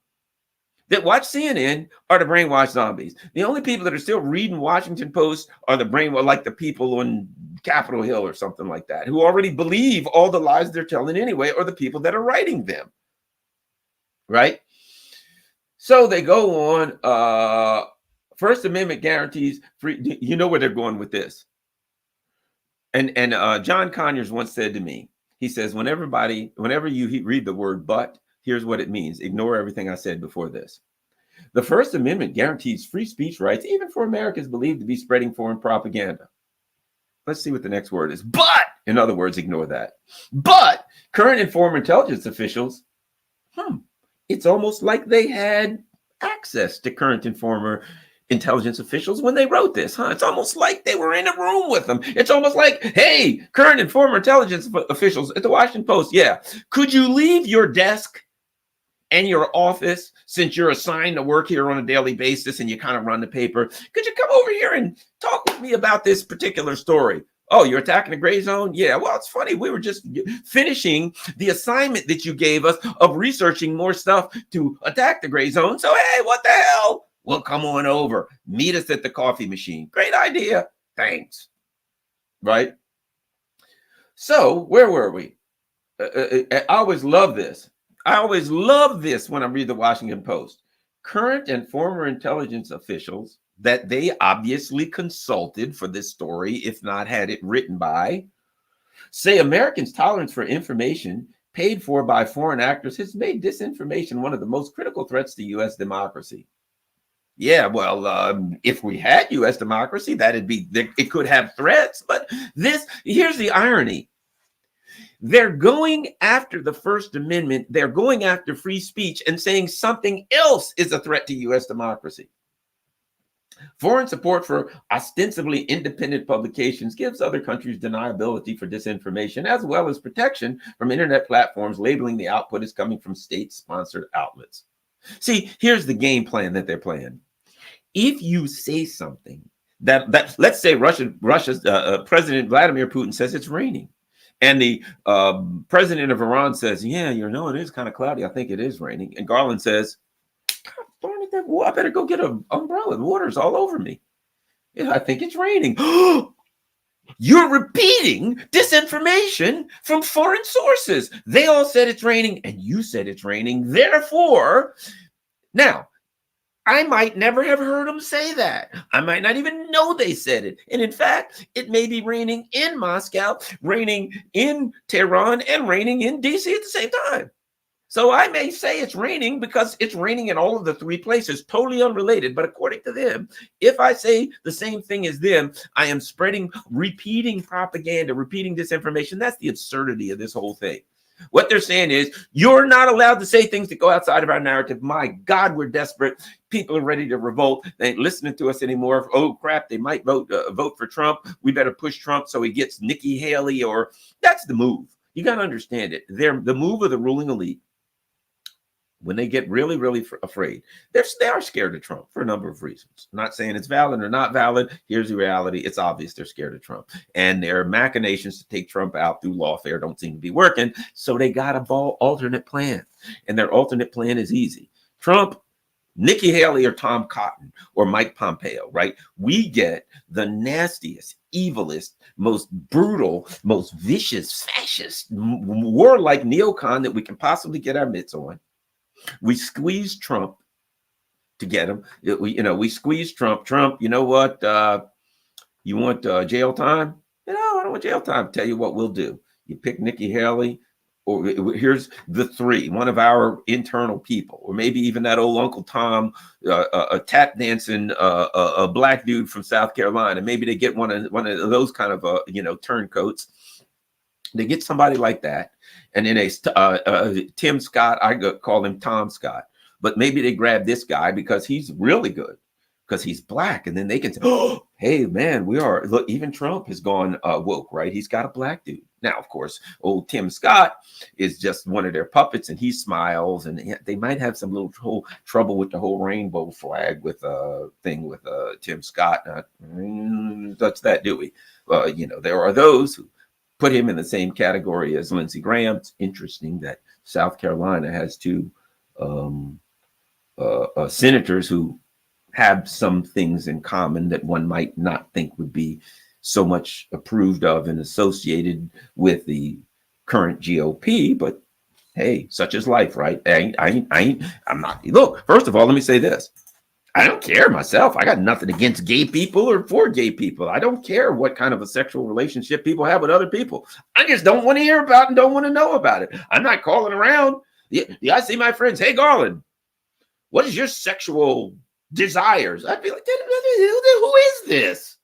that watch CNN are the brainwashed zombies. The only people that are still reading Washington Post are like the people on Capitol Hill or something like that, who already believe all the lies they're telling anyway, or the people that are writing them, right? So they go on, First Amendment guarantees free. You know where they're going with this. And John Conyers once said to me, he says, whenever you read the word but, here's what it means. Ignore everything I said before this. The First Amendment guarantees free speech rights, even for Americans believed to be spreading foreign propaganda. Let's see what the next word is. But, in other words, ignore that. But current and former intelligence officials, it's almost like they had access to current and former intelligence officials when they wrote this, It's almost like they were in a room with them. It's almost like, hey, current and former intelligence officials at the Washington Post, could you leave your desk and your office, since you're assigned to work here on a daily basis and you kind of run the paper? Could you come over here and talk with me about this particular story? Oh, you're attacking the Grayzone? Yeah, well, it's funny. We were just finishing the assignment that you gave us of researching more stuff to attack the Grayzone. So, hey, what the hell? Well, come on over. Meet us at the coffee machine. Great idea. Thanks. Right? So where were we? I always love this. I always love this when I read the Washington Post. Current and former intelligence officials that they obviously consulted for this story, if not had it written by, say Americans' tolerance for information paid for by foreign actors has made disinformation one of the most critical threats to U.S. democracy. Yeah, well, if we had U.S. democracy, it could have threats. But here's the irony. They're going after the First Amendment. They're going after free speech and saying something else is a threat to U.S. democracy. Foreign support for ostensibly independent publications gives other countries deniability for disinformation, as well as protection from internet platforms labeling the output as coming from state-sponsored outlets. See, here's the game plan that they're playing. If you say something that let's say Russia's President Vladimir Putin says it's raining, and the president of Iran says, yeah, it is kind of cloudy. I think it is raining. And Garland says, darn it, I better go get an umbrella. The water's all over me. Yeah, I think it's raining. You're repeating disinformation from foreign sources. They all said it's raining, and you said it's raining. Therefore, now, I might never have heard them say that. I might not even know they said it. And in fact, it may be raining in Moscow, raining in Tehran, and raining in DC at the same time. So I may say it's raining because it's raining in all of the three places, totally unrelated. But according to them, if I say the same thing as them, I am spreading, repeating propaganda, repeating disinformation. That's the absurdity of this whole thing. What they're saying is you're not allowed to say things that go outside of our narrative. My God, we're desperate. People are ready to revolt. They ain't listening to us anymore. Oh, crap, they might vote for Trump. We better push Trump so he gets Nikki Haley, or that's the move. You got to understand it. They're the move of the ruling elite. When they get really, really afraid, they are scared of Trump for a number of reasons. I'm not saying it's valid or not valid. Here's the reality. It's obvious they're scared of Trump. And their machinations to take Trump out through lawfare don't seem to be working. So they got an alternate plan. And their alternate plan is easy. Trump, Nikki Haley, or Tom Cotton, or Mike Pompeo, right? We get the nastiest, evilest, most brutal, most vicious, fascist, warlike neocon that we can possibly get our mitts on. We squeeze Trump to get him. We squeeze Trump. Trump, you know what? You want jail time? I don't want jail time. Tell you what we'll do. You pick Nikki Haley, or here's the three, one of our internal people, or maybe even that old Uncle Tom, a tap dancing a black dude from South Carolina. Maybe they get one of those kind of turncoats. They get somebody like that, and then Tim Scott, I call him Tom Scott, but maybe they grab this guy because he's really good, because he's black, and then they can say, oh, hey man, look, even Trump has gone woke, right? He's got a black dude. Now, of course, old Tim Scott is just one of their puppets, and he smiles, and they might have some little trouble with the whole rainbow flag with thing with Tim Scott. Touch that, do we? There are those who put him in the same category as Lindsey Graham. It's interesting that South Carolina has two senators who have some things in common that one might not think would be so much approved of and associated with the current GOP. But hey, such is life, right? I'm not. Look, first of all, let me say this. I don't care myself. I got nothing against gay people or for gay people. I don't care what kind of a sexual relationship people have with other people. I just don't want to hear about it and don't want to know about it. I'm not calling around. Yeah, I see my friends. Hey, Garland, what is your sexual desires? I'd be like, who is this?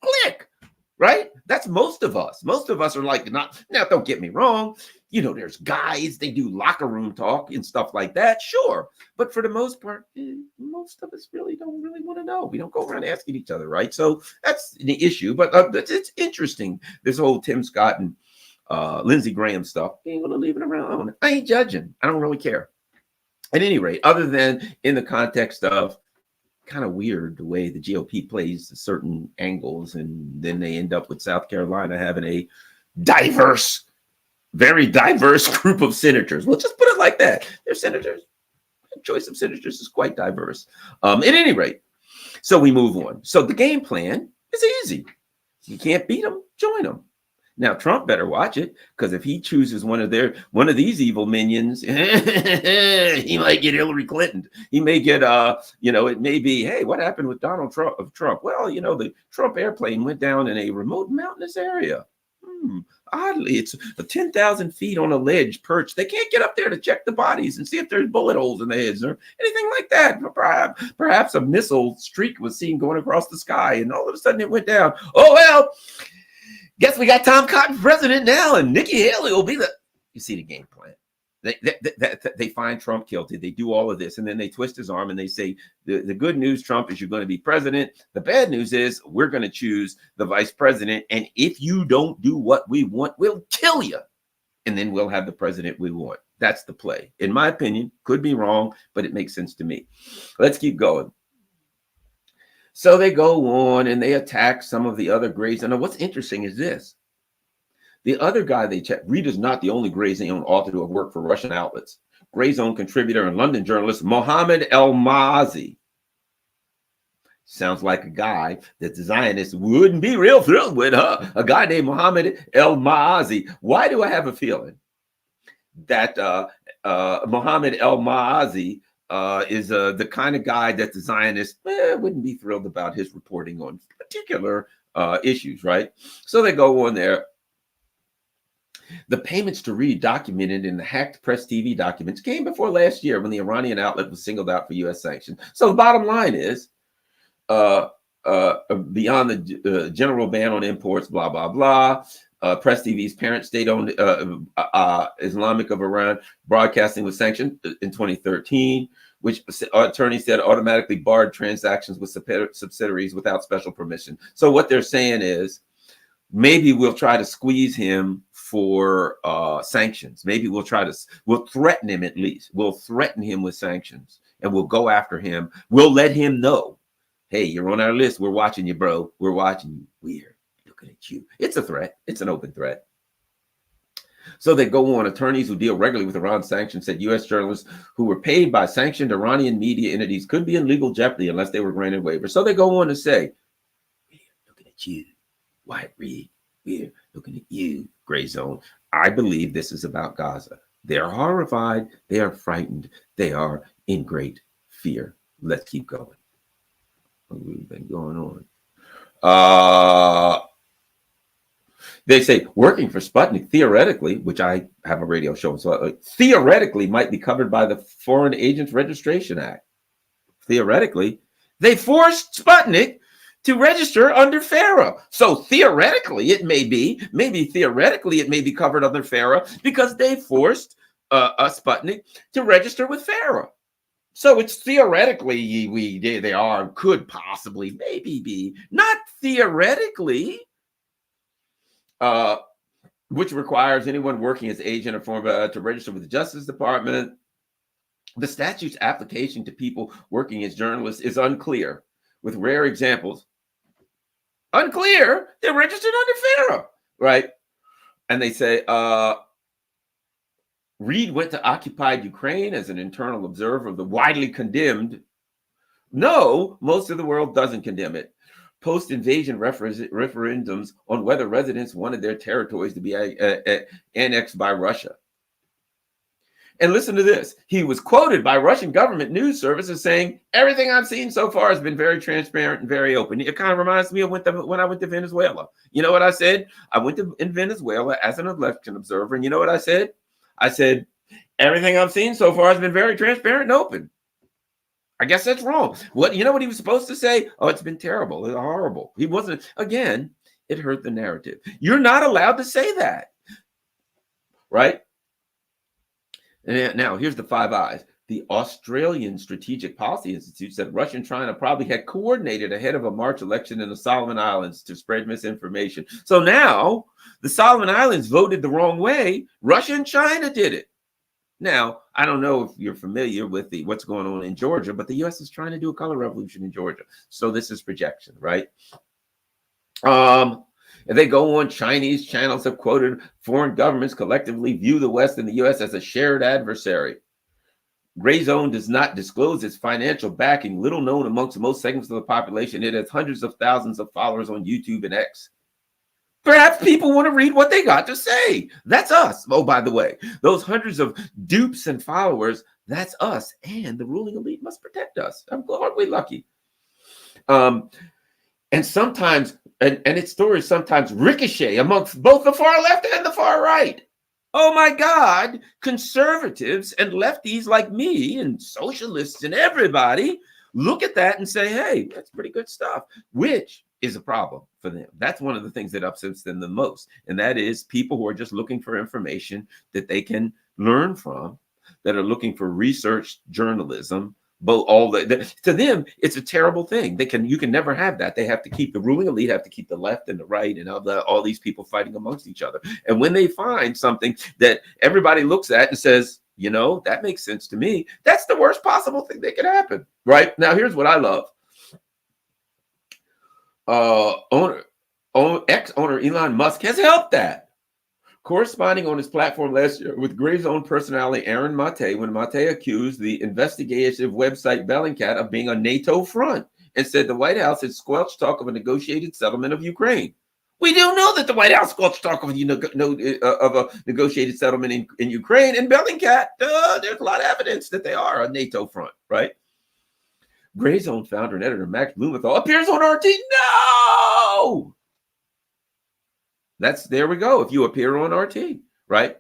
Click. Right? That's most of us. Most of us are like, now, don't get me wrong. There's guys, they do locker room talk and stuff like that. Sure. But for the most part, most of us really don't want to know. We don't go around asking each other, right? So that's the issue. But it's interesting, this whole Tim Scott and Lindsey Graham stuff. I ain't going to leave it around. I ain't judging. I don't really care. At any rate, other than in the context of kind of weird the way the GOP plays certain angles, and then they end up with South Carolina having a very diverse group of senators. We'll just put it like that. Their senators, the choice of senators is quite diverse. At any rate, so we move on. So the game plan is easy. You can't beat them, join them. Now Trump better watch it, because if he chooses one of these evil minions, he might get Hillary Clinton. He may get it may be, hey, what happened with Donald Trump? Well, the Trump airplane went down in a remote mountainous area. Oddly, it's 10,000 feet on a ledge perch. They can't get up there to check the bodies and see if there's bullet holes in the heads or anything like that. Perhaps a missile streak was seen going across the sky, and all of a sudden it went down. Oh, well, guess we got Tom Cotton president now, and Nikki Haley will be you see the game plan. They find Trump guilty. They do all of this, and then they twist his arm and they say, the good news, Trump, is you're going to be president. The bad news is we're going to choose the vice president, and if you don't do what we want, we'll kill you, and then we'll have the president we want. That's the play. In my opinion, could be wrong, but it makes sense to me. Let's keep going. So they go on and they attack some of the other Grayzone. Now, what's interesting is this. The other guy they check, Reed is not the only Grayzone author to have worked for Russian outlets. Grayzone contributor and London journalist Mohammed El-Maazi. Sounds like a guy that the Zionists wouldn't be real thrilled with, huh? A guy named Mohammed El-Maazi. Why do I have a feeling that Mohammed El-Maazi is the kind of guy that the Zionists wouldn't be thrilled about his reporting on particular issues, right? So they go on there. The payments to Reed, documented in the hacked Press TV documents, came before last year when the Iranian outlet was singled out for U.S. sanctions. So the bottom line is, beyond the general ban on imports, blah, blah, blah, Press TV's parent state-owned Islamic of Iran Broadcasting was sanctioned in 2013, which attorneys said automatically barred transactions with subsidiaries without special permission. So what they're saying is, maybe we'll try to squeeze him for sanctions. Maybe we'll threaten him at least. We'll threaten him with sanctions, and we'll go after him. We'll let him know, hey, you're on our list. We're watching you, bro. We're watching you. We're looking at you. It's a threat. It's an open threat. So they go on. Attorneys who deal regularly with Iran sanctions said U.S. journalists who were paid by sanctioned Iranian media entities could be in legal jeopardy unless they were granted waivers. So they go on to say, we're looking at you, White Reed. We're looking at you, Grayzone. I believe this is about Gaza. They are horrified. They are frightened. They are in great fear. Let's keep going. We've been going on. They say working for Sputnik theoretically, which I have a radio show, so theoretically might be covered by the Foreign Agents Registration Act. Theoretically, they forced Sputnik to register under FARA. So theoretically, it may be, theoretically, it may be covered under FARA because they forced Sputnik to register with FARA. So it's theoretically, could possibly, maybe be, not theoretically, which requires anyone working as agent or form to register with the Justice Department. The statute's application to people working as journalists is unclear, with rare examples. Unclear, they're registered under FARA, right? And they say, Reed went to occupied Ukraine as an internal observer of the widely condemned. No, most of the world doesn't condemn it. Post-invasion referendums on whether residents wanted their territories to be annexed by Russia. And listen to this. He was quoted by Russian government news services saying, everything I've seen so far has been very transparent and very open. It kind of reminds me of when I went to Venezuela. You know what I said? I went in Venezuela as an election observer. And you know what I said? I said, everything I've seen so far has been very transparent and open. I guess that's wrong. You know what he was supposed to say? Oh, it's been terrible. It's horrible. He wasn't. Again, it hurt the narrative. You're not allowed to say that. Right? And now, here's the Five Eyes. The Australian Strategic Policy Institute said Russia and China probably had coordinated ahead of a March election in the Solomon Islands to spread misinformation. So now the Solomon Islands voted the wrong way. Russia and China did it. Now, I don't know if you're familiar with what's going on in Georgia, but the U.S. is trying to do a color revolution in Georgia. So this is projection, right? If they go on, Chinese channels have quoted foreign governments collectively view the West and the U.S. as a shared adversary. Grayzone does not disclose its financial backing, little known amongst most segments of the population. It has hundreds of thousands of followers on YouTube and X. Perhaps people want to read what they got to say. That's us. Oh, by the way, those hundreds of dupes and followers, that's us. And the ruling elite must protect us. Aren't we lucky? And sometimes, and its stories sometimes ricochet amongst both the far left and the far right. Oh my God, conservatives and lefties like me and socialists and everybody look at that and say, hey, that's pretty good stuff, which is a problem for them. That's one of the things that upsets them the most. And that is people who are just looking for information that they can learn from, that are looking for research journalism. To them, it's a terrible thing. You can never have that. They have to keep the ruling elite, have to keep the left and the right and all these people fighting amongst each other. And when they find something that everybody looks at and says, you know, that makes sense to me, that's the worst possible thing that could happen. Right now, here's what I love. Ex-owner Elon Musk has helped that. Corresponding on his platform last year with Grayzone personality Aaron Mate, when Mate accused the investigative website Blinken of being a NATO front and said the White House had squelched talk of a negotiated settlement of Ukraine. We do know that the White House squelched talk of a negotiated settlement in Ukraine, and Blinken, there's a lot of evidence that they are a NATO front, right? Grayzone founder and editor Max Blumenthal appears on RT. No! There we go. If you appear on RT, right?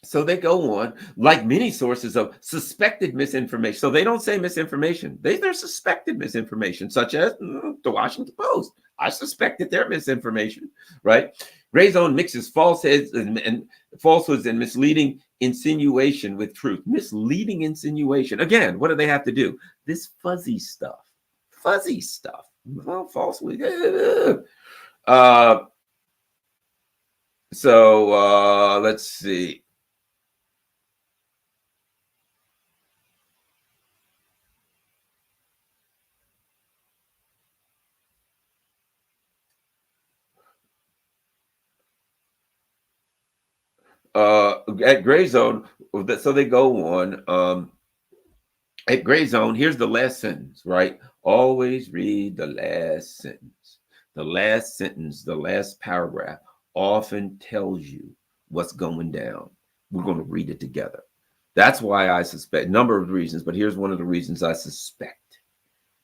So they go on, like many sources of suspected misinformation. So they don't say misinformation. They're suspected misinformation, such as the Washington Post. I suspect that they're misinformation, right? Grayzone mixes falsehoods and misleading insinuation with truth. Misleading insinuation. Again, what do they have to do? This fuzzy stuff. Fuzzy stuff. Well, falsely. Let's see. At Grayzone, so they go on. At Grayzone, here's the last sentence, right? Always read the last sentence. The last sentence, the last paragraph often tells you what's going down. We're going to read it together. That's why I suspect, a number of reasons, but here's one of the reasons I suspect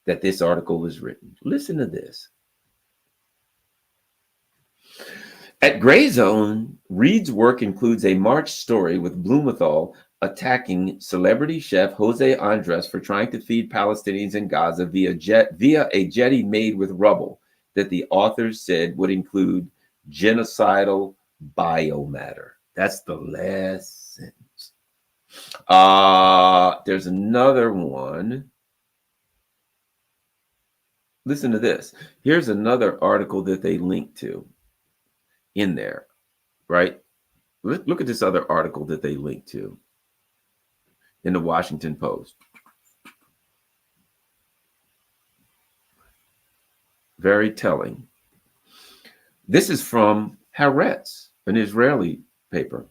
that this article was written. Listen to this. At Grayzone, Reed's work includes a March story with Blumenthal attacking celebrity chef Jose Andres for trying to feed Palestinians in Gaza via a jetty made with rubble that the authors said would include genocidal biomatter. That's the last sentence. There's another one. Listen to this. Here's another article that they link to in there, right? Look at this other article that they link to in the Washington Post. Very telling. This is from Haaretz, an Israeli paper.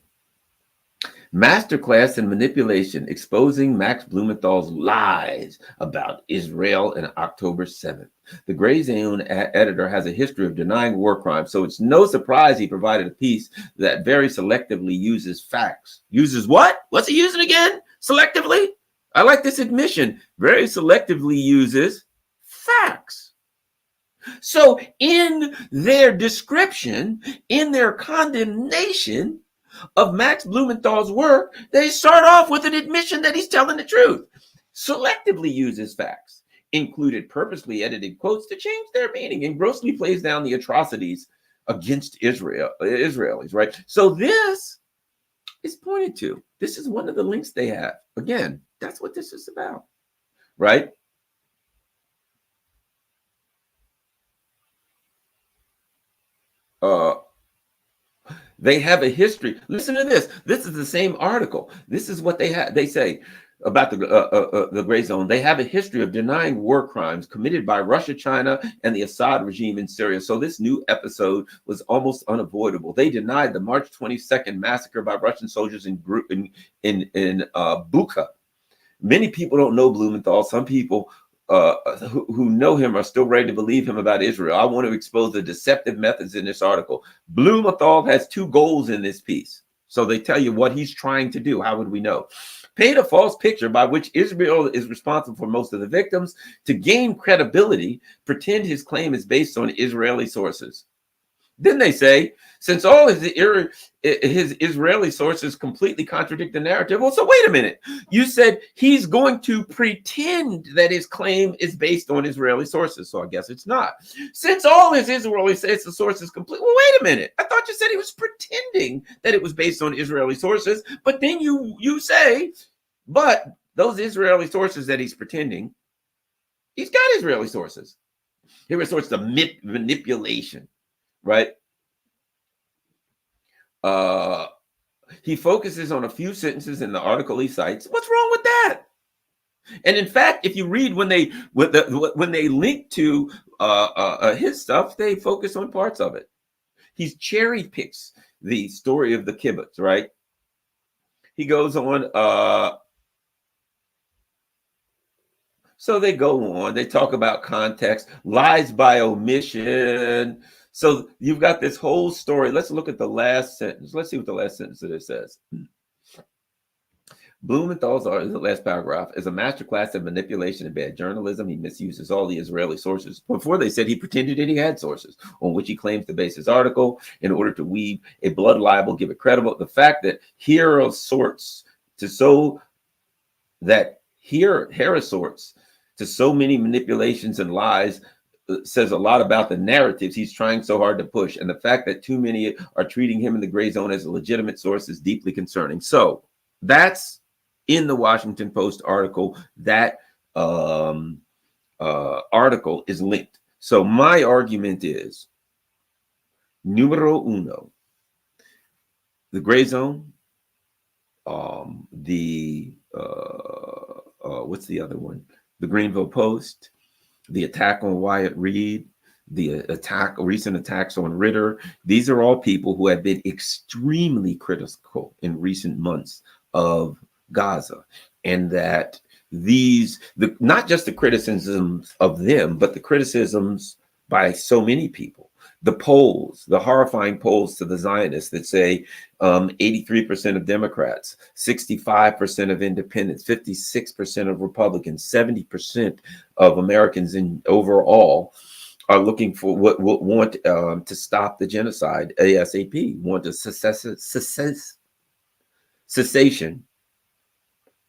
Masterclass in manipulation, exposing Max Blumenthal's lies about Israel on October 7th. The Grayzone editor has a history of denying war crimes, so it's no surprise he provided a piece that very selectively uses facts. Uses what? What's he using again? Selectively? I like this admission. Very selectively uses facts. So in their description, in their condemnation of Max Blumenthal's work, they start off with an admission that he's telling the truth. Selectively uses facts, included purposely edited quotes to change their meaning, and grossly plays down the atrocities against Israelis, right? So this is pointed to. This is one of the links they have. Again, that's what this is about, right? They have a history. Listen to this. This is the same article. This is what they have. They say about the Grayzone. They have a history of denying war crimes committed by Russia, China, and the Assad regime in Syria. So this new episode was almost unavoidable. They denied the March 22nd massacre by Russian soldiers in Bucha. Many people don't know Blumenthal. Some people who know him are still ready to believe him about Israel. I want to expose the deceptive methods in this article. Blumenthal has two goals in this piece. So they tell you what he's trying to do. How would we know? Paint a false picture by which Israel is responsible for most of the victims. To gain credibility, pretend his claim is based on Israeli sources. Then they say, since all his Israeli sources completely contradict the narrative. Well, so wait a minute. You said he's going to pretend that his claim is based on Israeli sources. So I guess it's not. Since all his Israeli sources complete. Well, wait a minute. I thought you said he was pretending that it was based on Israeli sources. But then you say, but those Israeli sources that he's pretending, he's got Israeli sources. Here are sorts of manipulation. Right? He focuses on a few sentences in the article he cites. What's wrong with that? And in fact, if you read when they link to his stuff, they focus on parts of it. He cherry picks the story of the kibbutz, right? He goes on. So they go on. They talk about context, lies by omission. So you've got this whole story. Let's look at the last sentence. Let's see what the last sentence of this says. Blumenthal's the last paragraph is a masterclass in manipulation and bad journalism. He misuses all the Israeli sources. Before they said he pretended that he had sources on which he claims to base his article in order to weave a blood libel, give it credible. The fact that here are sorts to so that here are sorts to so many manipulations and lies says a lot about the narratives he's trying so hard to push. And the fact that too many are treating him in the gray zone as a legitimate source is deeply concerning. So that's in the Washington Post article. That article is linked. So my argument is, numero uno, the gray zone, what's the other one? The Greenvill Post, the attack on Wyatt Reed, the recent attacks on Ritter. These are all people who have been extremely critical in recent months of Gaza, and that not just the criticisms of them, but the criticisms by so many people. The polls, the horrifying polls to the Zionists that say 83% of Democrats, 65% of independents, 56% of Republicans, 70% of Americans in overall are looking for want to stop the genocide ASAP, want a cessation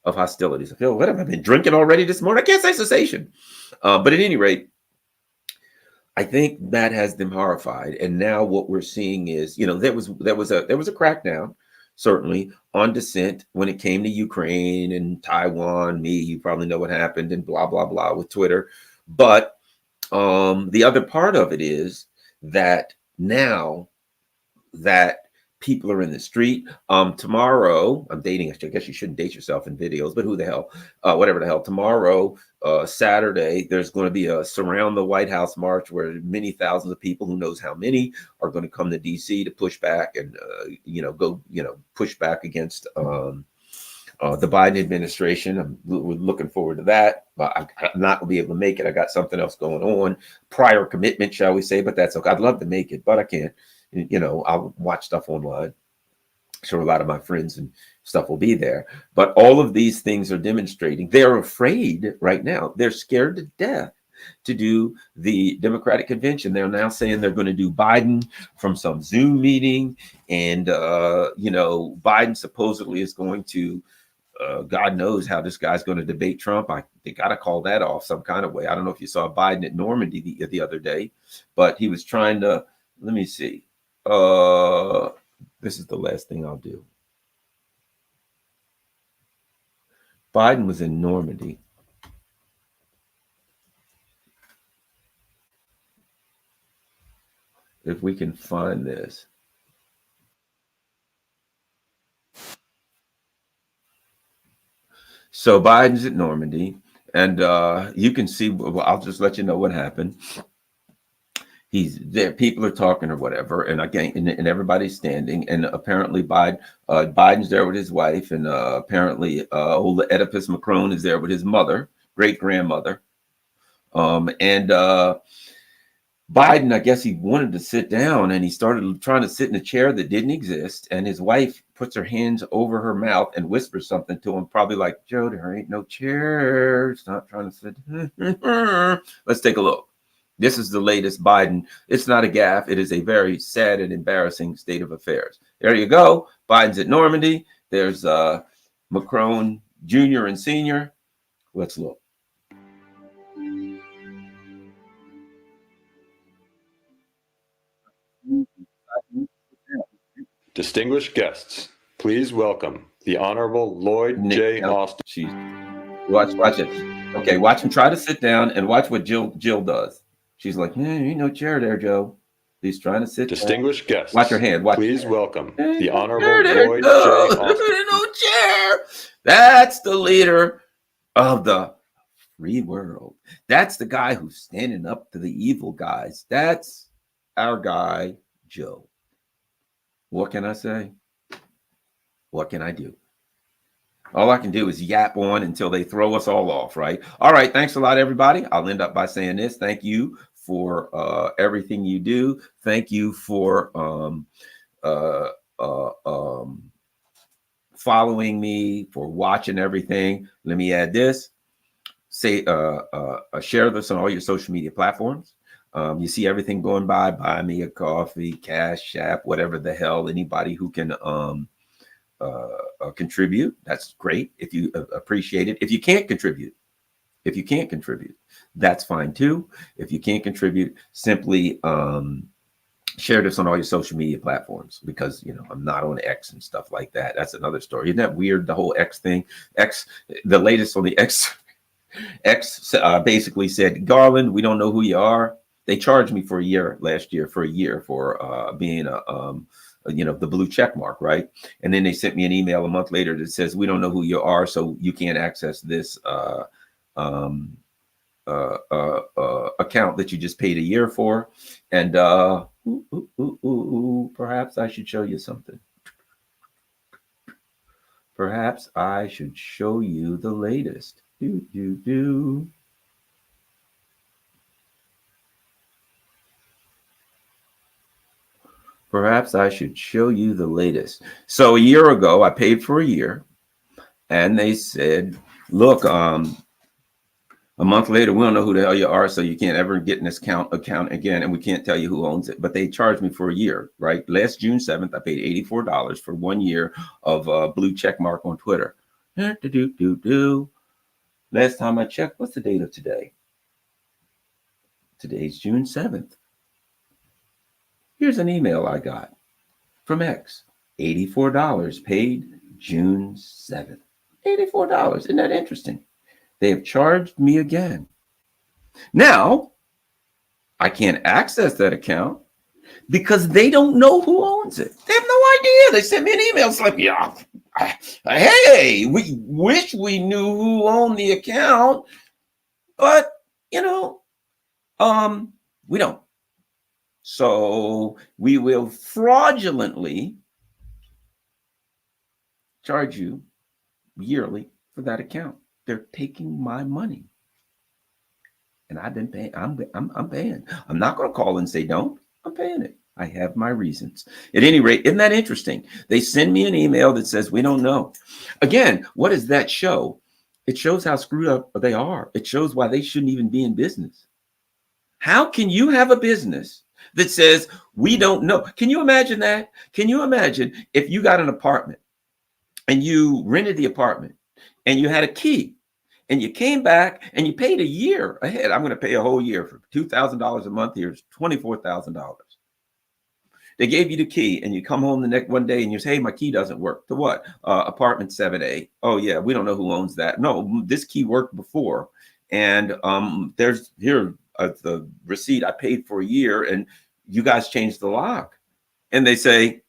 of hostilities. I feel, what have I been drinking already this morning? I can't say cessation. But at any rate, I think that has them horrified. And now what we're seeing is, there was a crackdown, certainly, on dissent when it came to Ukraine and Taiwan. You probably know what happened and blah, blah, blah with Twitter. But the other part of it is that now that people are in the street. Tomorrow, I'm dating. I guess you shouldn't date yourself in videos, but who the hell? Whatever the hell. Tomorrow, Saturday, there's going to be a surround the White House march where many thousands of people, who knows how many, are going to come to D.C. to push back and push back against the Biden administration. I'm looking forward to that. I'm not going to be able to make it. I got something else going on, prior commitment, shall we say? But that's okay. I'd love to make it, but I can't. I'll watch stuff online. Sure, a lot of my friends and stuff will be there. But all of these things are demonstrating they're afraid right now. They're scared to death to do the Democratic convention. They're now saying they're going to do Biden from some Zoom meeting. And, Biden supposedly is going to, God knows how this guy's going to debate Trump. They got to call that off some kind of way. I don't know if you saw Biden at Normandy the other day, but he was trying to, let me see. This is the last thing I'll do. Biden was in Normandy. If we can find this. So Biden's at Normandy, and you can see, well, I'll just let you know what happened. He's there, people are talking or whatever, and again, and everybody's standing, and apparently Biden's there with his wife, and apparently old Oedipus Macron is there with his mother, great grandmother, and Biden, I guess he wanted to sit down, and he started trying to sit in a chair that didn't exist, and his wife puts her hands over her mouth and whispers something to him, probably like, "Joe, there ain't no chair. Stop trying to sit." Let's take a look. This is the latest Biden. It's not a gaffe. It is a very sad and embarrassing state of affairs. There you go. Biden's at Normandy. There's Macron Jr. and Sr. Let's look. Distinguished guests, please welcome the Honorable Lloyd J. Austin. Watch it. Okay, watch him try to sit down and watch what Jill does. She's like, ain't no chair there, Joe. He's trying to sit Distinguished down. Guests. Watch your hand. Please welcome the Honorable Lloyd J. Austin. No chair. That's the leader of the free world. That's the guy who's standing up to the evil guys. That's our guy, Joe. What can I say? What can I do? All I can do is yap on until they throw us all off, right? All right. Thanks a lot, everybody. I'll end up by saying this. Thank you for everything you do. Thank you for following me, for watching everything. Let me add this. Say, share this on all your social media platforms. You see everything going by. Buy me a coffee, Cash App, whatever the hell. Anybody who can contribute, that's great. If you appreciate it. If you can't contribute, that's fine too. If you can't contribute, simply share this on all your social media platforms, because I'm not on X and stuff like that. That's another story. Isn't that weird? The whole X thing. The latest on the X basically said, Garland, we don't know who you are. They charged me for a year last year for being the blue check mark, right? And then they sent me an email a month later that says, we don't know who you are, so you can't access this account that you just paid a year for. And perhaps I should show you something. Perhaps I should show you the latest. Perhaps I should show you the latest. So a year ago, I paid for a year, and they said, look, a month later, we don't know who the hell you are, so you can't ever get in this account again, and we can't tell you who owns it. But they charged me for a year, right? Last June 7th, I paid $84 for 1 year of blue check mark on Twitter. Last time I checked, what's the date of today? Today's June 7th. Here's an email I got from X. $84 paid June 7th. $84. Isn't that interesting? They have charged me again. Now, I can't access that account because they don't know who owns it. They have no idea. They sent me an email. It's like, yeah, hey, we wish we knew who owned the account, but, we don't. So we will fraudulently charge you yearly for that account. They're taking my money, and I've been paying. I'm paying. I'm not going to call and say don't. I'm paying it. I have my reasons. At any rate, isn't that interesting? They send me an email that says we don't know. Again, what does that show? It shows how screwed up they are. It shows why they shouldn't even be in business. How can you have a business that says we don't know? Can you imagine that? Can you imagine if you got an apartment and you rented the apartment and you had a key and you came back and you paid a year ahead? I'm going to pay a whole year for $2,000 a month. Here's $24,000. They gave you the key and you come home the next one day and you say, hey, my key doesn't work. To what? Apartment 7A. Oh yeah, we don't know who owns that. No, this key worked before. And there's here the receipt. I paid for a year and you guys changed the lock. And they say,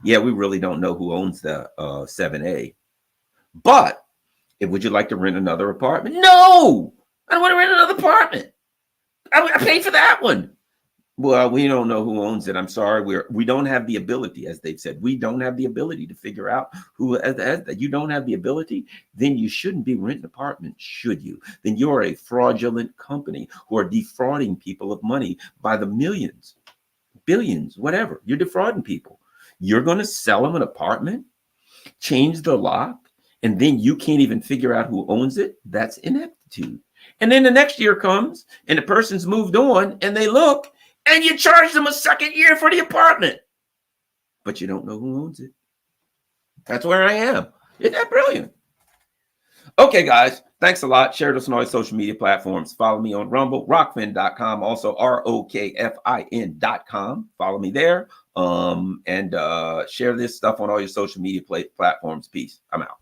yeah, we really don't know who owns the 7A. But would you like to rent another apartment? No, I don't want to rent another apartment. I paid for that one. Well, we don't know who owns it. I'm sorry. We don't have the ability, as they've said. We don't have the ability to figure out who has that. You don't have the ability. Then you shouldn't be renting apartments, should you? Then you're a fraudulent company who are defrauding people of money by the millions, billions, whatever. You're defrauding people. You're going to sell them an apartment, change the lock, and then you can't even figure out who owns it. That's ineptitude. And then the next year comes and the person's moved on and they look and you charge them a second year for the apartment, but you don't know who owns it. That's where I am. Isn't that brilliant? Okay, guys, thanks a lot. Share this on all your social media platforms. Follow me on Rumble, rockfin.com, also ROKFIN.com. Follow me there. And share this stuff on all your social media platforms. Peace. I'm out.